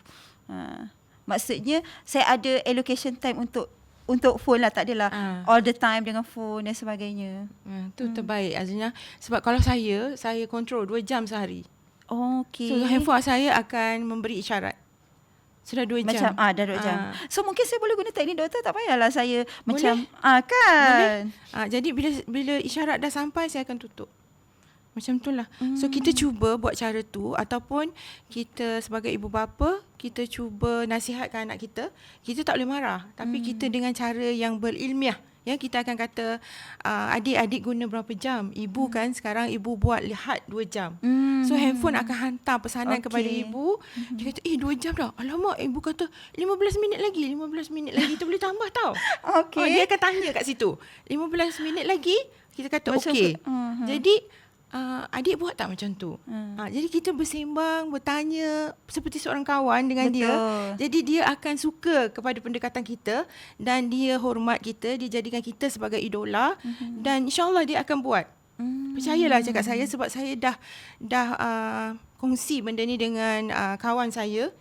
Maksudnya saya ada allocation time untuk phone lah, tak adalah all the time dengan phone dan sebagainya. Tu terbaik Azina. Sebab kalau saya kontrol 2 jam sehari. Okay. So handphone saya akan memberi isyarat. Sudah 2 jam. Dah 2 jam. So mungkin saya boleh guna teknik doktor, tak payahlah saya boleh? Macam kan. Boleh. Jadi bila isyarat dah sampai, saya akan tutup. Macam itulah. So kita cuba buat cara tu, ataupun kita sebagai ibu bapa, kita cuba nasihatkan anak kita. Kita tak boleh marah, tapi kita dengan cara yang berilmiah, Ya, kita akan kata adik-adik guna berapa jam. Ibu kan sekarang ibu buat lihat 2 jam. So handphone akan hantar pesanan kepada ibu. Dia kata 2 jam dah. Alamak, ibu kata 15 minit lagi. 15 minit lagi. Kita boleh tambah tau. Dia akan tanya kat situ. 15 minit lagi. Kita kata okey. Jadi adik buat tak macam tu? Jadi kita bersembang, bertanya seperti seorang kawan dengan dia. Jadi dia akan suka kepada pendekatan kita dan dia hormat kita, dia jadikan kita sebagai idola dan insya-Allah dia akan buat. Percayalah cakap saya, sebab saya dah kongsi benda ni dengan kawan saya.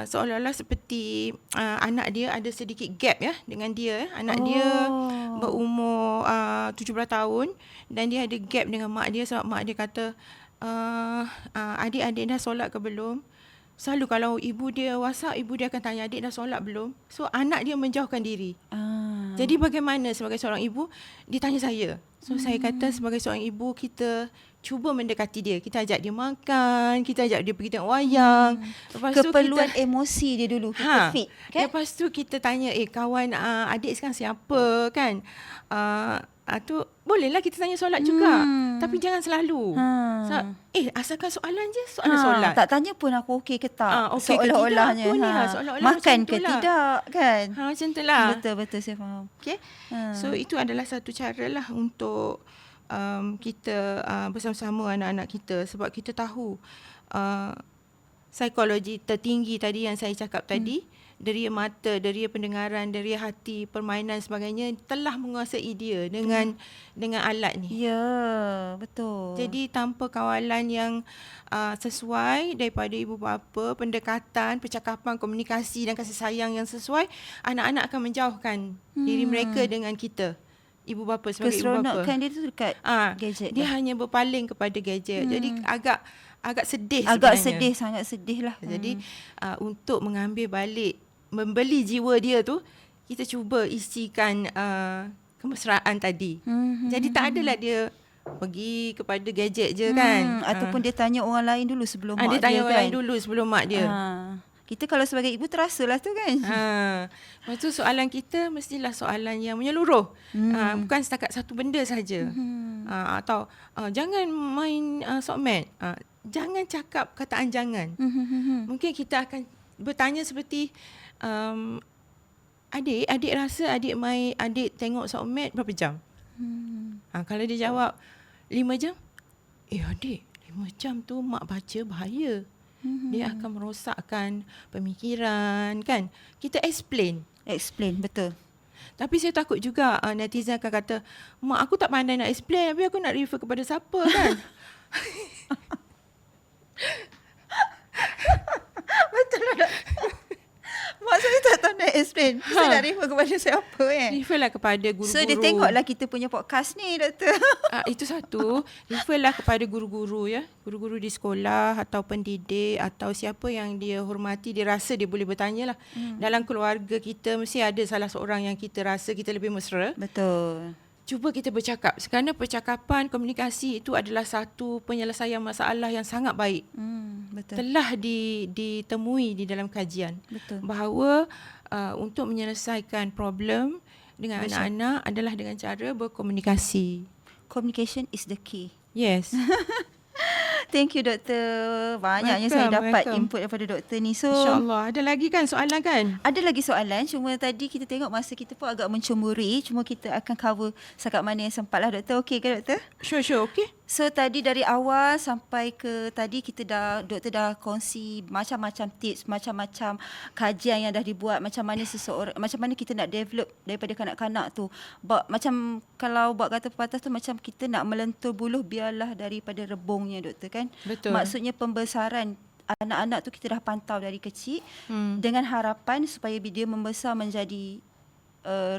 Seolah-olah seperti anak dia ada sedikit gap ya dengan dia. Anak dia berumur 17 tahun dan dia ada gap dengan mak dia sebab mak dia kata adik-adik dah solat ke belum? Selalu kalau ibu dia WhatsApp, ibu dia akan tanya adik dah solat belum? So anak dia menjauhkan diri. Jadi bagaimana sebagai seorang ibu? Dia tanya saya. So saya kata sebagai seorang ibu, kita cuba mendekati dia. Kita ajak dia makan, kita ajak dia pergi tengok wayang. Lepas keperluan emosi dia dulu kita fit kan? Lepas tu kita tanya kawan adik sekarang siapa kan? Tu bolehlah kita tanya solat juga. Tapi jangan selalu. Asalkan soalan je, soalan solat. Tak tanya pun aku okey ke tak. Okey seolah-olahnya. Seolah-olah makan ke tidak kan? Macam tu lah. Betul saya faham. Okay. So itu adalah satu cara lah untuk kita bersama-sama anak-anak kita, sebab kita tahu psikologi tertinggi tadi yang saya cakap tadi, deria mata, deria pendengaran, deria hati, permainan sebagainya telah menguasai dia dengan alat ni. Ya, betul. Jadi tanpa kawalan yang sesuai daripada ibu bapa, pendekatan, percakapan, komunikasi dan kasih sayang yang sesuai, anak-anak akan menjauhkan diri mereka dengan kita. Ibu bapa sebagai ibu bapa. Keseronokan dia tu dekat gadget. Dia hanya berpaling kepada gadget. Jadi agak sedih sebenarnya. Sangat sedih lah. Jadi untuk mengambil balik, membeli jiwa dia tu, kita cuba isikan kemesraan tadi. Jadi tak adalah dia pergi kepada gadget je kan. Ataupun dia tanya orang lain dulu sebelum mak dia. Dia tanya orang lain dulu sebelum mak dia. Kita kalau sebagai ibu terasalah tu kan. Lepas tu soalan kita mestilah soalan yang menyeluruh. Bukan setakat satu benda saja. Atau jangan main sokmed. Jangan cakap kataan jangan. Mungkin kita akan bertanya seperti adik rasa adik tengok sokmed berapa jam? Kalau dia jawab 5 jam. Adik 5 jam tu mak baca bahaya. Dia akan merosakkan pemikiran kan. Kita explain, betul. Tapi saya takut juga netizen akan kata, mak aku tak pandai nak explain, tapi aku nak refer kepada siapa kan. Betul lah. Mak saya tak tahu nak explain. Saya nak refer kepada siapa kan. Referlah kepada guru-guru. So dia tengoklah kita punya podcast ni, doktor. Itu satu. Referlah kepada guru-guru ya. Guru-guru di sekolah atau pendidik atau siapa yang dia hormati, dia rasa dia boleh bertanya lah. Dalam keluarga kita mesti ada salah seorang yang kita rasa kita lebih mesra. Betul. Cuba kita bercakap. Kerana percakapan, komunikasi itu adalah satu penyelesaian masalah yang sangat baik. Betul. Telah ditemui di dalam kajian. Betul. Bahawa untuk menyelesaikan problem dengan anak-anak adalah dengan cara berkomunikasi. Communication is the key. Yes. Thank you, doktor. Banyaknya saya dapat input daripada doktor ni. So InsyaAllah. Ada lagi kan soalan kan? Ada lagi soalan. Cuma tadi kita tengok masa kita pun agak mencemburi. Cuma kita akan cover setakat mana yang sempat lah, doktor. Okey ke, doktor? Sure. Okey. So tadi dari awal sampai ke tadi doktor dah kongsi macam-macam tips, macam-macam kajian yang dah dibuat, macam mana kita nak develop daripada kanak-kanak tu. Macam kalau buat kata pepatah tu, macam kita nak melentur buluh biarlah daripada rebungnya, doktor kan. Betul. Maksudnya pembesaran anak-anak tu kita dah pantau dari kecil dengan harapan supaya dia membesar menjadi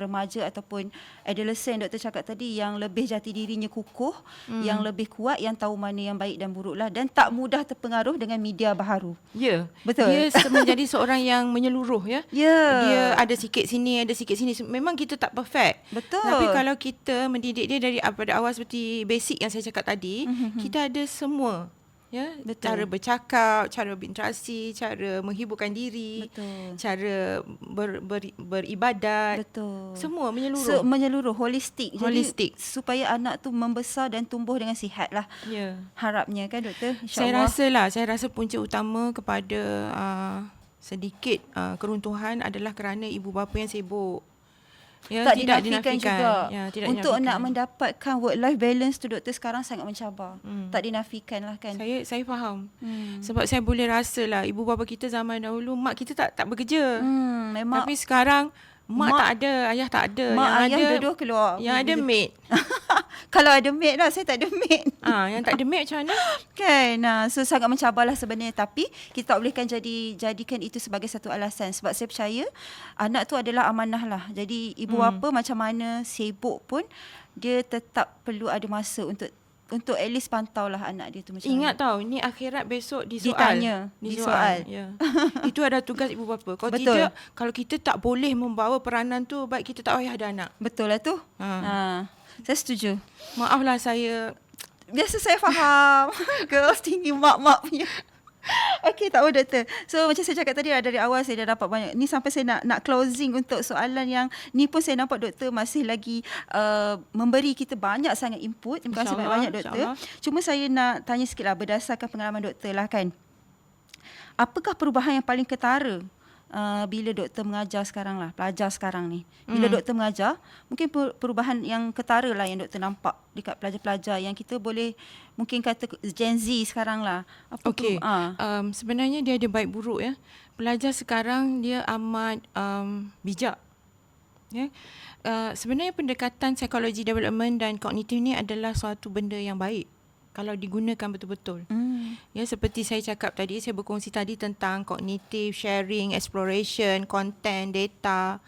remaja ataupun adolescent, doktor cakap tadi, yang lebih jati dirinya kukuh, yang lebih kuat, yang tahu mana yang baik dan buruk lah, dan tak mudah terpengaruh dengan media baharu. Ya. Betul. Dia menjadi seorang yang menyeluruh ya. Dia ada sikit sini, ada sikit sini. Memang kita tak perfect. Betul. Tapi kalau kita mendidik dia dari pada awal seperti basic yang saya cakap tadi, kita ada semua. Ya, cara bercakap, cara berinteraksi, cara menghiburkan diri, cara beribadat. Semua menyeluruh. Menyeluruh, holistik. Jadi supaya anak tu membesar dan tumbuh dengan sihat lah. Harapnya kan doktor, insya-Allah. Saya rasa punca utama kepada sedikit keruntuhan adalah kerana ibu bapa yang sibuk. Tak dinafikan juga. Untuk nak mendapatkan work-life balance tu doktor sekarang sangat mencabar. Tak dinafikan lah kan. Saya faham. Sebab saya boleh rasa lah ibu bapa kita zaman dahulu, mak kita tak bekerja. Memang. Tapi sekarang mak tak ada, ayah tak ada. Mak ayah dua-dua keluar. Yang ada maid. Kalau ada maid lah, saya tak ada maid. Yang tak ada maid macam mana? Kan, so sangat mencabarlah sebenarnya. Tapi kita tak bolehkan jadikan itu sebagai satu alasan. Sebab saya percaya anak tu adalah amanah lah. Jadi ibu bapa macam mana sibuk pun, dia tetap perlu ada masa untuk at least pantau lah anak dia tu macam Ingat mana. Tahu, ni akhirat besok Ditanya. Ya. Itu adalah tugas ibu bapa. Kalau kita tak boleh membawa peranan tu, baik kita tak payah ada anak. Betul lah tu. Saya setuju. Maaflah saya. Biasa saya faham. Girls tinggi mak-mak punya. Okey, tak apa doktor. So macam saya cakap tadi, dari awal saya dah dapat banyak. Ni sampai saya nak closing untuk soalan yang ni pun saya nampak doktor masih lagi memberi kita banyak sangat input. Terima kasih banyak doktor. Cuma saya nak tanya sikit lah berdasarkan pengalaman doktor lah kan. Apakah perubahan yang paling ketara bila doktor mengajar sekarang lah, pelajar sekarang ni? Bila doktor mengajar, mungkin perubahan yang ketara lah yang doktor nampak dekat pelajar-pelajar yang kita boleh mungkin kata Gen Z sekarang lah. Sebenarnya dia ada baik buruk ya. Pelajar sekarang dia amat bijak. Ya. Sebenarnya pendekatan psikologi development dan kognitif ni adalah suatu benda yang baik kalau digunakan betul-betul. Ya, seperti saya cakap tadi, saya berkongsi tadi tentang kognitif, sharing, exploration, content, data,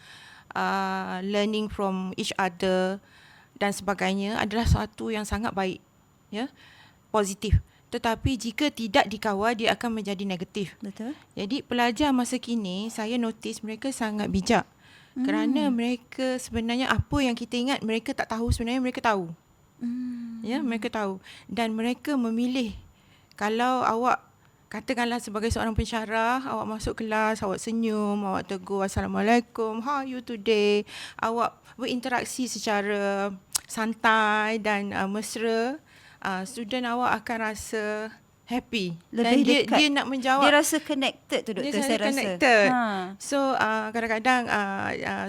learning from each other dan sebagainya adalah suatu yang sangat baik, ya, positif. Tetapi jika tidak dikawal, dia akan menjadi negatif. Betul. Jadi pelajar masa kini, saya notice mereka sangat bijak. Kerana mereka sebenarnya apa yang kita ingat mereka tak tahu, sebenarnya mereka tahu. Ya, mereka tahu. Dan mereka memilih. Kalau awak katakanlah sebagai seorang pensyarah, awak masuk kelas, awak senyum, awak tegur Assalamualaikum, how are you today? Awak berinteraksi secara santai dan mesra, student awak akan rasa happy. Lebih dan dia nak menjawab. Dia rasa connected tu doktor, saya rasa. Connected. So kadang-kadang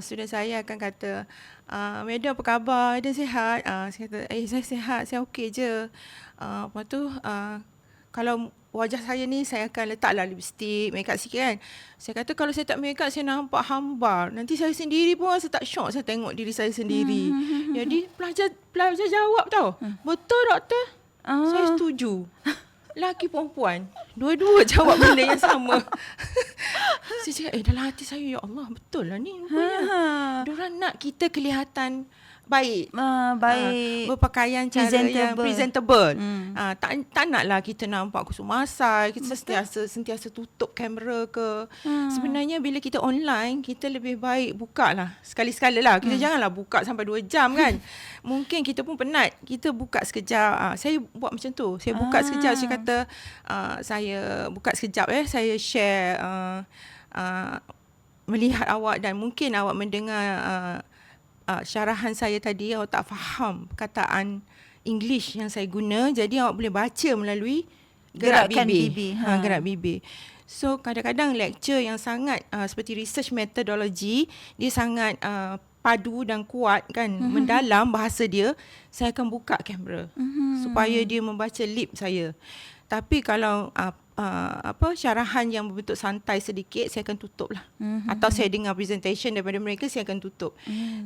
student saya akan kata, Madam apa khabar? Dia sihat? Saya kata, saya sihat, saya okey je. Lepas tu, kalau wajah saya ni, saya akan letaklah lipstick, make up sikit kan. Saya kata kalau saya tak make up, saya nampak hambar. Nanti saya sendiri pun rasa tak syok saya tengok diri saya sendiri. Jadi pelajar jawab tau. Betul doktor? Saya setuju. Laki perempuan, dua-dua jawab benda yang sama. Saya cakap, dalam hati saya, ya Allah, betul lah ni. Diorang nak kita kelihatan baik. Berpakaian cara yang presentable. Tak naklah kita nampak kusut masai, kita sentiasa tutup kamera ke. Sebenarnya bila kita online, kita lebih baik buka lah. Sekali-sekala lah. Kita janganlah buka sampai 2 jam kan. Mungkin kita pun penat. Kita buka sekejap. Saya buat macam tu. Saya buka sekejap. Saya kata, saya buka sekejap saya share melihat awak dan mungkin awak mendengar syarahan saya tadi, awak tak faham perkataan English yang saya guna, jadi awak boleh baca melalui gerak bibir. Gerak bibir. So kadang-kadang lecture yang sangat seperti research methodology, dia sangat padu dan kuat kan, mendalam bahasa dia, saya akan buka kamera supaya dia membaca lip saya. Tapi kalau syarahan yang berbentuk santai sedikit, saya akan tutup lah. Atau saya dengar presentation daripada mereka, saya akan tutup.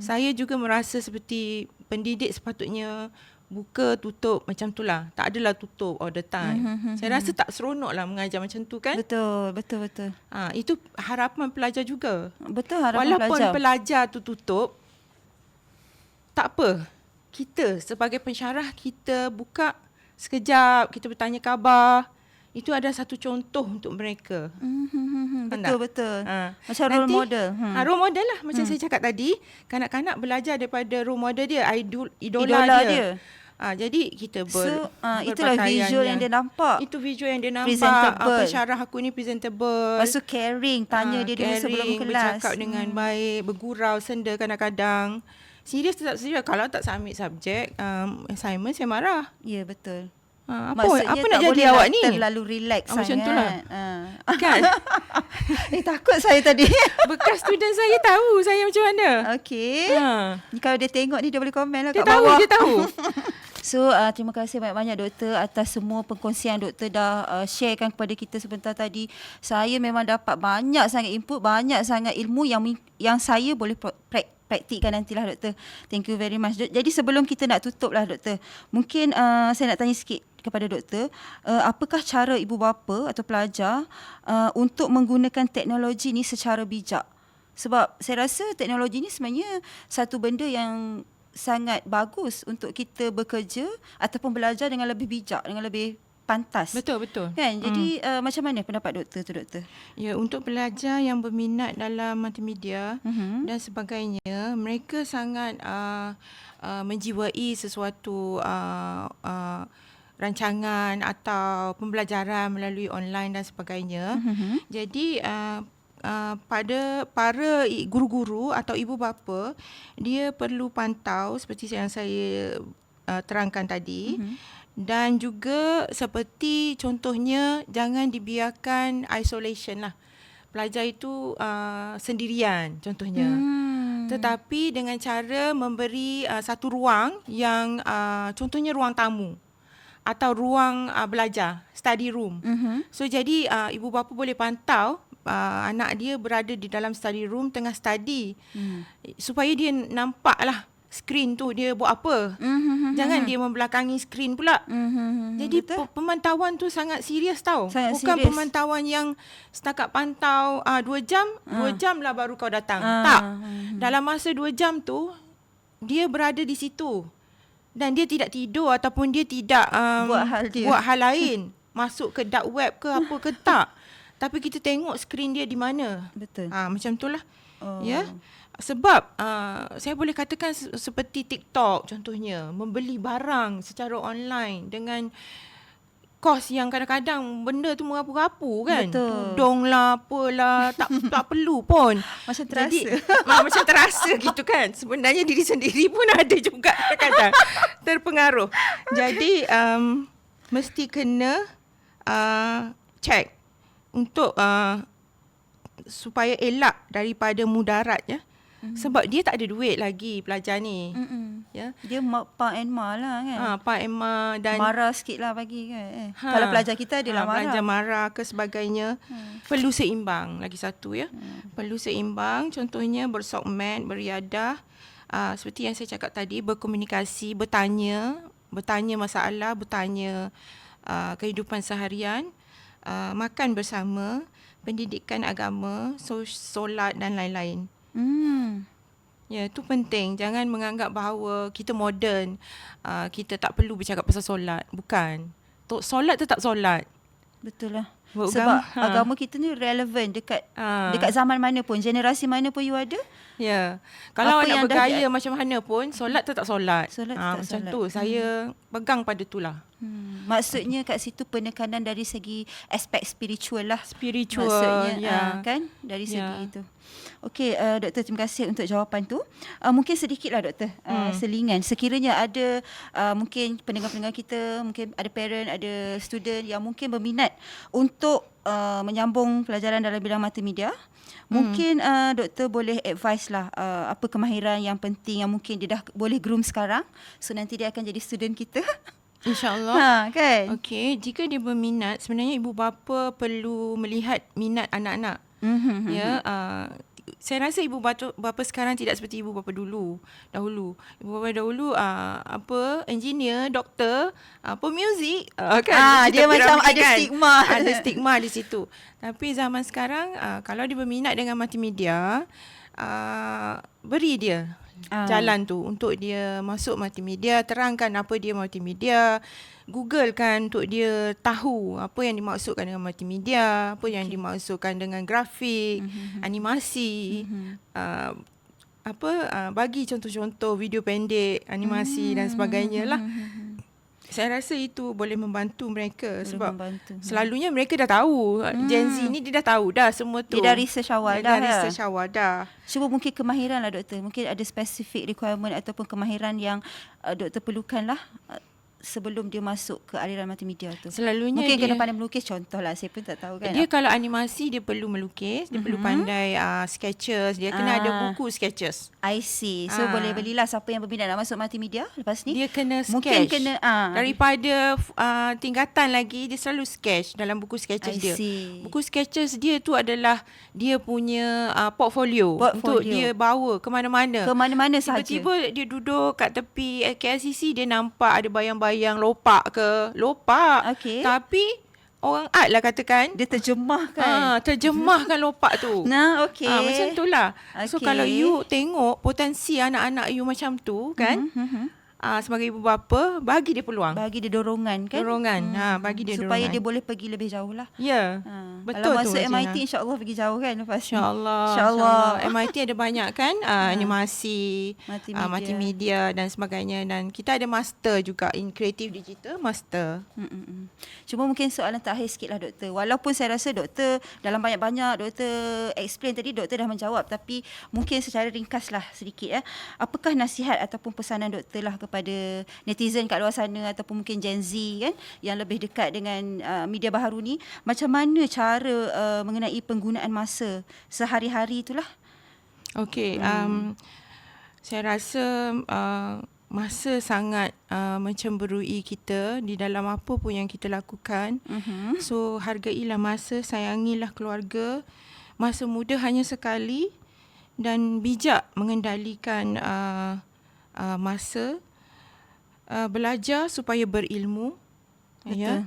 Saya juga merasa seperti pendidik sepatutnya buka tutup macam tu lah. Tak adalah tutup all the time. Saya rasa tak seronok lah mengajar macam tu kan. Betul. Itu harapan pelajar juga. Betul, harapan walaupun pelajar tu tutup, tak apa. Kita sebagai pensyarah, kita buka sekejap, kita bertanya khabar. Itu ada satu contoh untuk mereka. Betul. Macam role model. Role model lah. Macam saya cakap tadi, kanak-kanak belajar daripada role model dia, idola dia. Jadi kita itulah visual yang dia nampak. Itu visual yang dia nampak. Presentable. Pensyarah aku ni presentable. Lepas tu caring, tanya dia dulu sebelum kelas. Bercakap dengan baik, bergurau, senda kadang-kadang. Serius tak serius. Kalau tak submit subjek, assignment, saya marah. Ya, betul. Apa nak jadi awak ni? Terlalu relax sangat. Macam tu lah. Kan? Takut saya tadi. Bekas student saya tahu saya macam mana. Okey. Kalau dia tengok ni, dia boleh komen lah kat bawah. Dia tahu. So, terima kasih banyak-banyak doktor atas semua perkongsian doktor dah sharekan kepada kita sebentar tadi. Saya memang dapat banyak sangat input, banyak sangat ilmu yang saya boleh praktikkan nantilah doktor. Thank you very much. Jadi sebelum kita nak tutup lah doktor, mungkin saya nak tanya sikit kepada doktor, apakah cara ibu bapa atau pelajar untuk menggunakan teknologi ni secara bijak? Sebab saya rasa teknologi ni sebenarnya satu benda yang sangat bagus untuk kita bekerja ataupun belajar dengan lebih bijak, dengan lebih pantas. Betul. Kan? Jadi macam mana pendapat doktor tu, doktor? Ya, untuk pelajar yang berminat dalam multimedia dan sebagainya, mereka sangat menjiwai sesuatu rancangan atau pembelajaran melalui online dan sebagainya. Jadi pada para guru-guru atau ibu bapa, dia perlu pantau seperti yang saya terangkan tadi. Dan juga seperti contohnya, jangan dibiarkan isolation lah. Pelajar itu sendirian contohnya. Tetapi dengan cara memberi satu ruang yang contohnya ruang tamu atau ruang belajar, study room. So jadi ibu bapa boleh pantau anak dia berada di dalam study room tengah study, supaya dia nampaklah skrin tu dia buat apa. Jangan dia membelakangi skrin pula. Jadi pemantauan tu sangat serius tau. Bukan pemantauan yang setakat pantau 2 jam, 2 jam lah baru kau datang. Tak. Dalam masa 2 jam tu, dia berada di situ. Dan dia tidak tidur ataupun dia tidak buat hal lain. Masuk ke dark web ke apa ke tak. Tapi kita tengok skrin dia di mana. Betul. Macam itulah. Ya. Sebab saya boleh katakan seperti TikTok contohnya, membeli barang secara online dengan kos yang kadang-kadang benda tu merapu-rapu kan. Betul. Tudung lah, apalah, tak perlu pun. Macam terasa. Jadi, macam terasa gitu kan. Sebenarnya diri sendiri pun ada juga kadang-kadang terpengaruh. Jadi mesti kena check untuk supaya elak daripada mudarat ya. Sebab dia tak ada duit lagi pelajar ni. Ya. Dia pa and ma lah kan. Pa and ma dan marah sikit lah bagi kan. Kalau pelajar kita adalah marah. Pelajar marah ke sebagainya. Perlu seimbang lagi satu ya. Perlu seimbang, contohnya bersokmed, beriadah. Seperti yang saya cakap tadi, berkomunikasi, bertanya masalah, bertanya kehidupan seharian, makan bersama, pendidikan agama, solat dan lain-lain. Ya, itu penting. Jangan menganggap bahawa kita moden, kita tak perlu bercakap pasal solat. Bukan. Solat tetap solat. Betul lah. Sebab agama kita ni relevan dekat zaman mana pun, generasi mana pun you ada. Ya. Kalau nak bergaya macam mana pun, solat tetap solat. Macam tu. Saya pegang pada itulah. Maksudnya kat situ penekanan dari segi aspek spiritual lah. Spiritual. Maksudnya kan dari segi itu. Okey, doktor, terima kasih untuk jawapan tu. Mungkin sedikitlah doktor, selingan. Sekiranya ada mungkin pendengar-pendengar kita, mungkin ada parent, ada student yang mungkin berminat untuk menyambung pelajaran dalam bidang multimedia, mungkin doktor boleh advise lah apa kemahiran yang penting yang mungkin dia dah boleh groom sekarang. So nanti dia akan jadi student kita. InsyaAllah. Kan? Okey, jika dia berminat, sebenarnya ibu bapa perlu melihat minat anak-anak. Ya, saya rasa ibu bapa sekarang tidak seperti ibu bapa dahulu. Ibu bapa dahulu engineer, doktor, pemuzik, kan. Dia macam ada kan? stigma. Ada stigma di situ. Tapi zaman sekarang kalau dia berminat dengan multimedia, beri dia jalan tu untuk dia masuk multimedia, terangkan apa dia multimedia, Google kan untuk dia tahu apa yang dimaksudkan dengan multimedia, apa yang dimaksudkan dengan grafik, animasi, bagi contoh-contoh video pendek, animasi dan sebagainya lah. Saya rasa itu boleh membantu mereka sebab membantu. Selalunya mereka dah tahu. Gen Z ni dia dah tahu dah semua tu. Dia dah research awal dah. Dah research awal dah. Cuba mungkin kemahiran lah doktor. Mungkin ada specific requirement ataupun kemahiran yang doktor perlukan lah sebelum dia masuk ke aliran multimedia tu. Selalunya mungkin dia kena pandai melukis, contohlah, saya pun tak tahu kan. Dia kalau animasi dia perlu melukis, dia perlu pandai sketches, dia kena ada buku sketches. I see. So boleh belilah siapa yang berminat nak masuk multimedia lepas ni. Dia kena sketch. Mungkin kena daripada tingkatan lagi dia selalu sketch dalam buku sketches dia. Buku sketches dia tu adalah dia punya portfolio untuk dia bawa ke mana-mana. Ke mana-mana sahaja. Tiba-tiba dia duduk kat tepi KLCC, dia nampak ada bayang-bayang lopak ke. Lopak. Okay. Tapi orang art lah katakan. Dia terjemahkan. Terjemahkan lopak tu. Nah, okey. Macam tu lah. So Okay. kalau you tengok potensi anak-anak you macam tu kan. Sebagai ibu bapa, bagi dia peluang. Bagi dia dorongan kan. Bagi dia supaya dorongan. dia boleh pergi lebih jauh lah. Ya. Betul kalau tu. masuk Azina. MIT insya-Allah pergi jauh kan lepas ni. InsyaAllah. MIT ada banyak kan animasi, multimedia dan sebagainya. Dan kita ada master juga in creative digital, master. Cuma mungkin soalan terakhir sikit lah doktor. Walaupun saya rasa doktor dalam banyak-banyak doktor explain tadi, doktor dah menjawab. Tapi mungkin secara ringkas lah sedikit. Apakah nasihat ataupun pesanan doktor lah kepada netizen kat luar sana ataupun mungkin Gen Z kan yang lebih dekat dengan media baharu ni, macam mana cara mengenai penggunaan masa sehari-hari itulah? Okey, saya rasa masa sangat mencemburui kita di dalam apa pun yang kita lakukan. So hargailah masa, sayangilah keluarga. Masa muda hanya sekali dan bijak mengendalikan masa. Belajar supaya berilmu. Ya.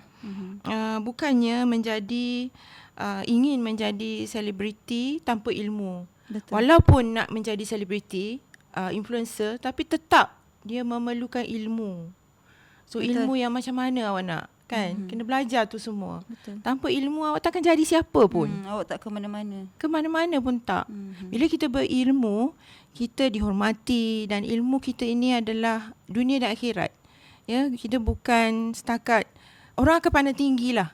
Bukannya ingin menjadi selebriti tanpa ilmu. Betul. Walaupun nak menjadi selebriti, influencer, tapi tetap dia memerlukan ilmu. So Betul. ilmu yang macam mana awak nak kan? Kena belajar tu semua. Betul. Tanpa ilmu awak takkan jadi siapa pun. Awak tak ke mana-mana. Ke mana-mana pun tak. Bila kita berilmu, kita dihormati dan ilmu kita ini adalah dunia dan akhirat. Ya, kita bukan setakat orang akan pandang tinggi lah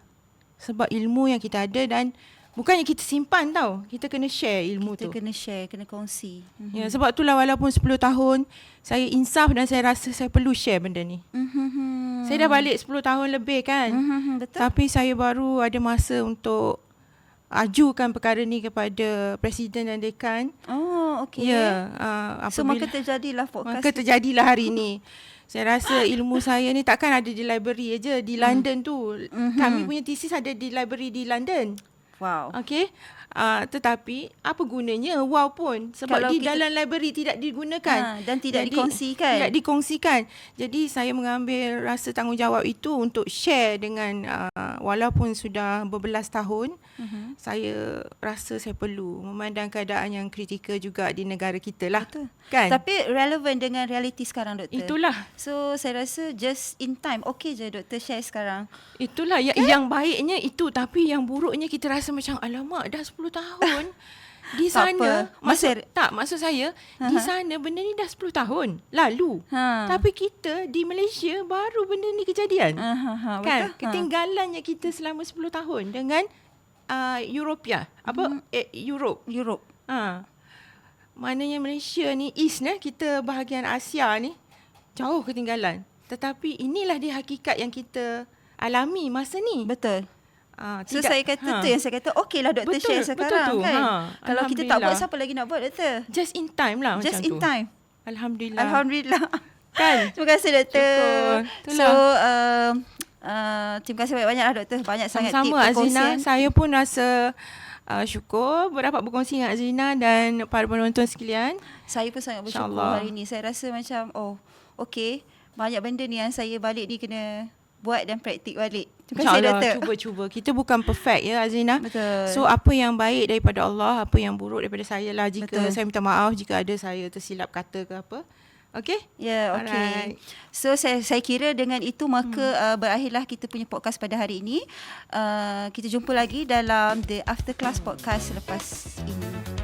sebab ilmu yang kita ada dan bukannya kita simpan tau. Kita kena share ilmu tu. Kita kena share, kena kongsi. Ya, sebab itulah walaupun 10 tahun saya insaf dan saya rasa saya perlu share benda ni. Saya dah balik 10 tahun lebih kan. Betul. Tapi saya baru ada masa untuk ajukan perkara ni kepada Presiden dan Dekan. Oh, okey. Ya. So maka terjadilah podcast. Maka terjadilah hari ini. Saya rasa ilmu saya ni takkan ada di library aja di London tu. Kami punya thesis ada di library di London. Wow. Okey. Tetapi apa gunanya wow pun sebab Kalau di kita, dalam library tidak digunakan dan tidak dikongsikan. Tidak dikongsikan. Jadi saya mengambil rasa tanggungjawab itu untuk share dengan walaupun sudah berbelas tahun, saya rasa saya perlu memandang keadaan yang kritikal juga di negara kita lah. Betul. Kan? Tapi relevan dengan realiti sekarang doktor. Itulah. So saya rasa just in time. Okey je doktor share sekarang. Itulah yang baiknya itu, tapi yang buruknya kita rasa macam alamak dah 10 tahun. Di sana maksud saya di sana benda ni dah 10 tahun lalu. Tapi kita di Malaysia baru benda ni kejadian. Kan? Betul? Ketinggalannya kita selama 10 tahun dengan Europia. Europe. Maknanya Malaysia ni East kita bahagian Asia ni jauh ketinggalan. Tetapi inilah dia hakikat yang kita alami masa ni. Betul. So saya kata tu yang saya kata okeylah doktor share sekarang kan. Kalau kita tak buat, siapa lagi nak buat doktor? Just in time lah Just macam in tu. time. Alhamdulillah. Kan? Terima kasih doktor. Syukur. So terima kasih banyak-banyak lah doktor. Banyak sangat tip sama perkongsian. Azina, saya pun rasa syukur dapat berkongsi dengan Azina dan para penonton sekalian. Saya pun sangat bersyukur hari ni. Saya rasa macam okey, banyak benda ni yang saya balik ni kena buat dan praktik balik. Terima kasih doktor. Cuba. Kita bukan perfect ya Azina. Betul. So apa yang baik daripada Allah, apa yang buruk daripada saya lah. Jika saya minta maaf jika ada saya tersilap kata ke apa. Okay? Ya, okay. So saya kira dengan itu maka berakhirlah kita punya podcast pada hari ini. Kita jumpa lagi dalam The After Class Podcast selepas ini.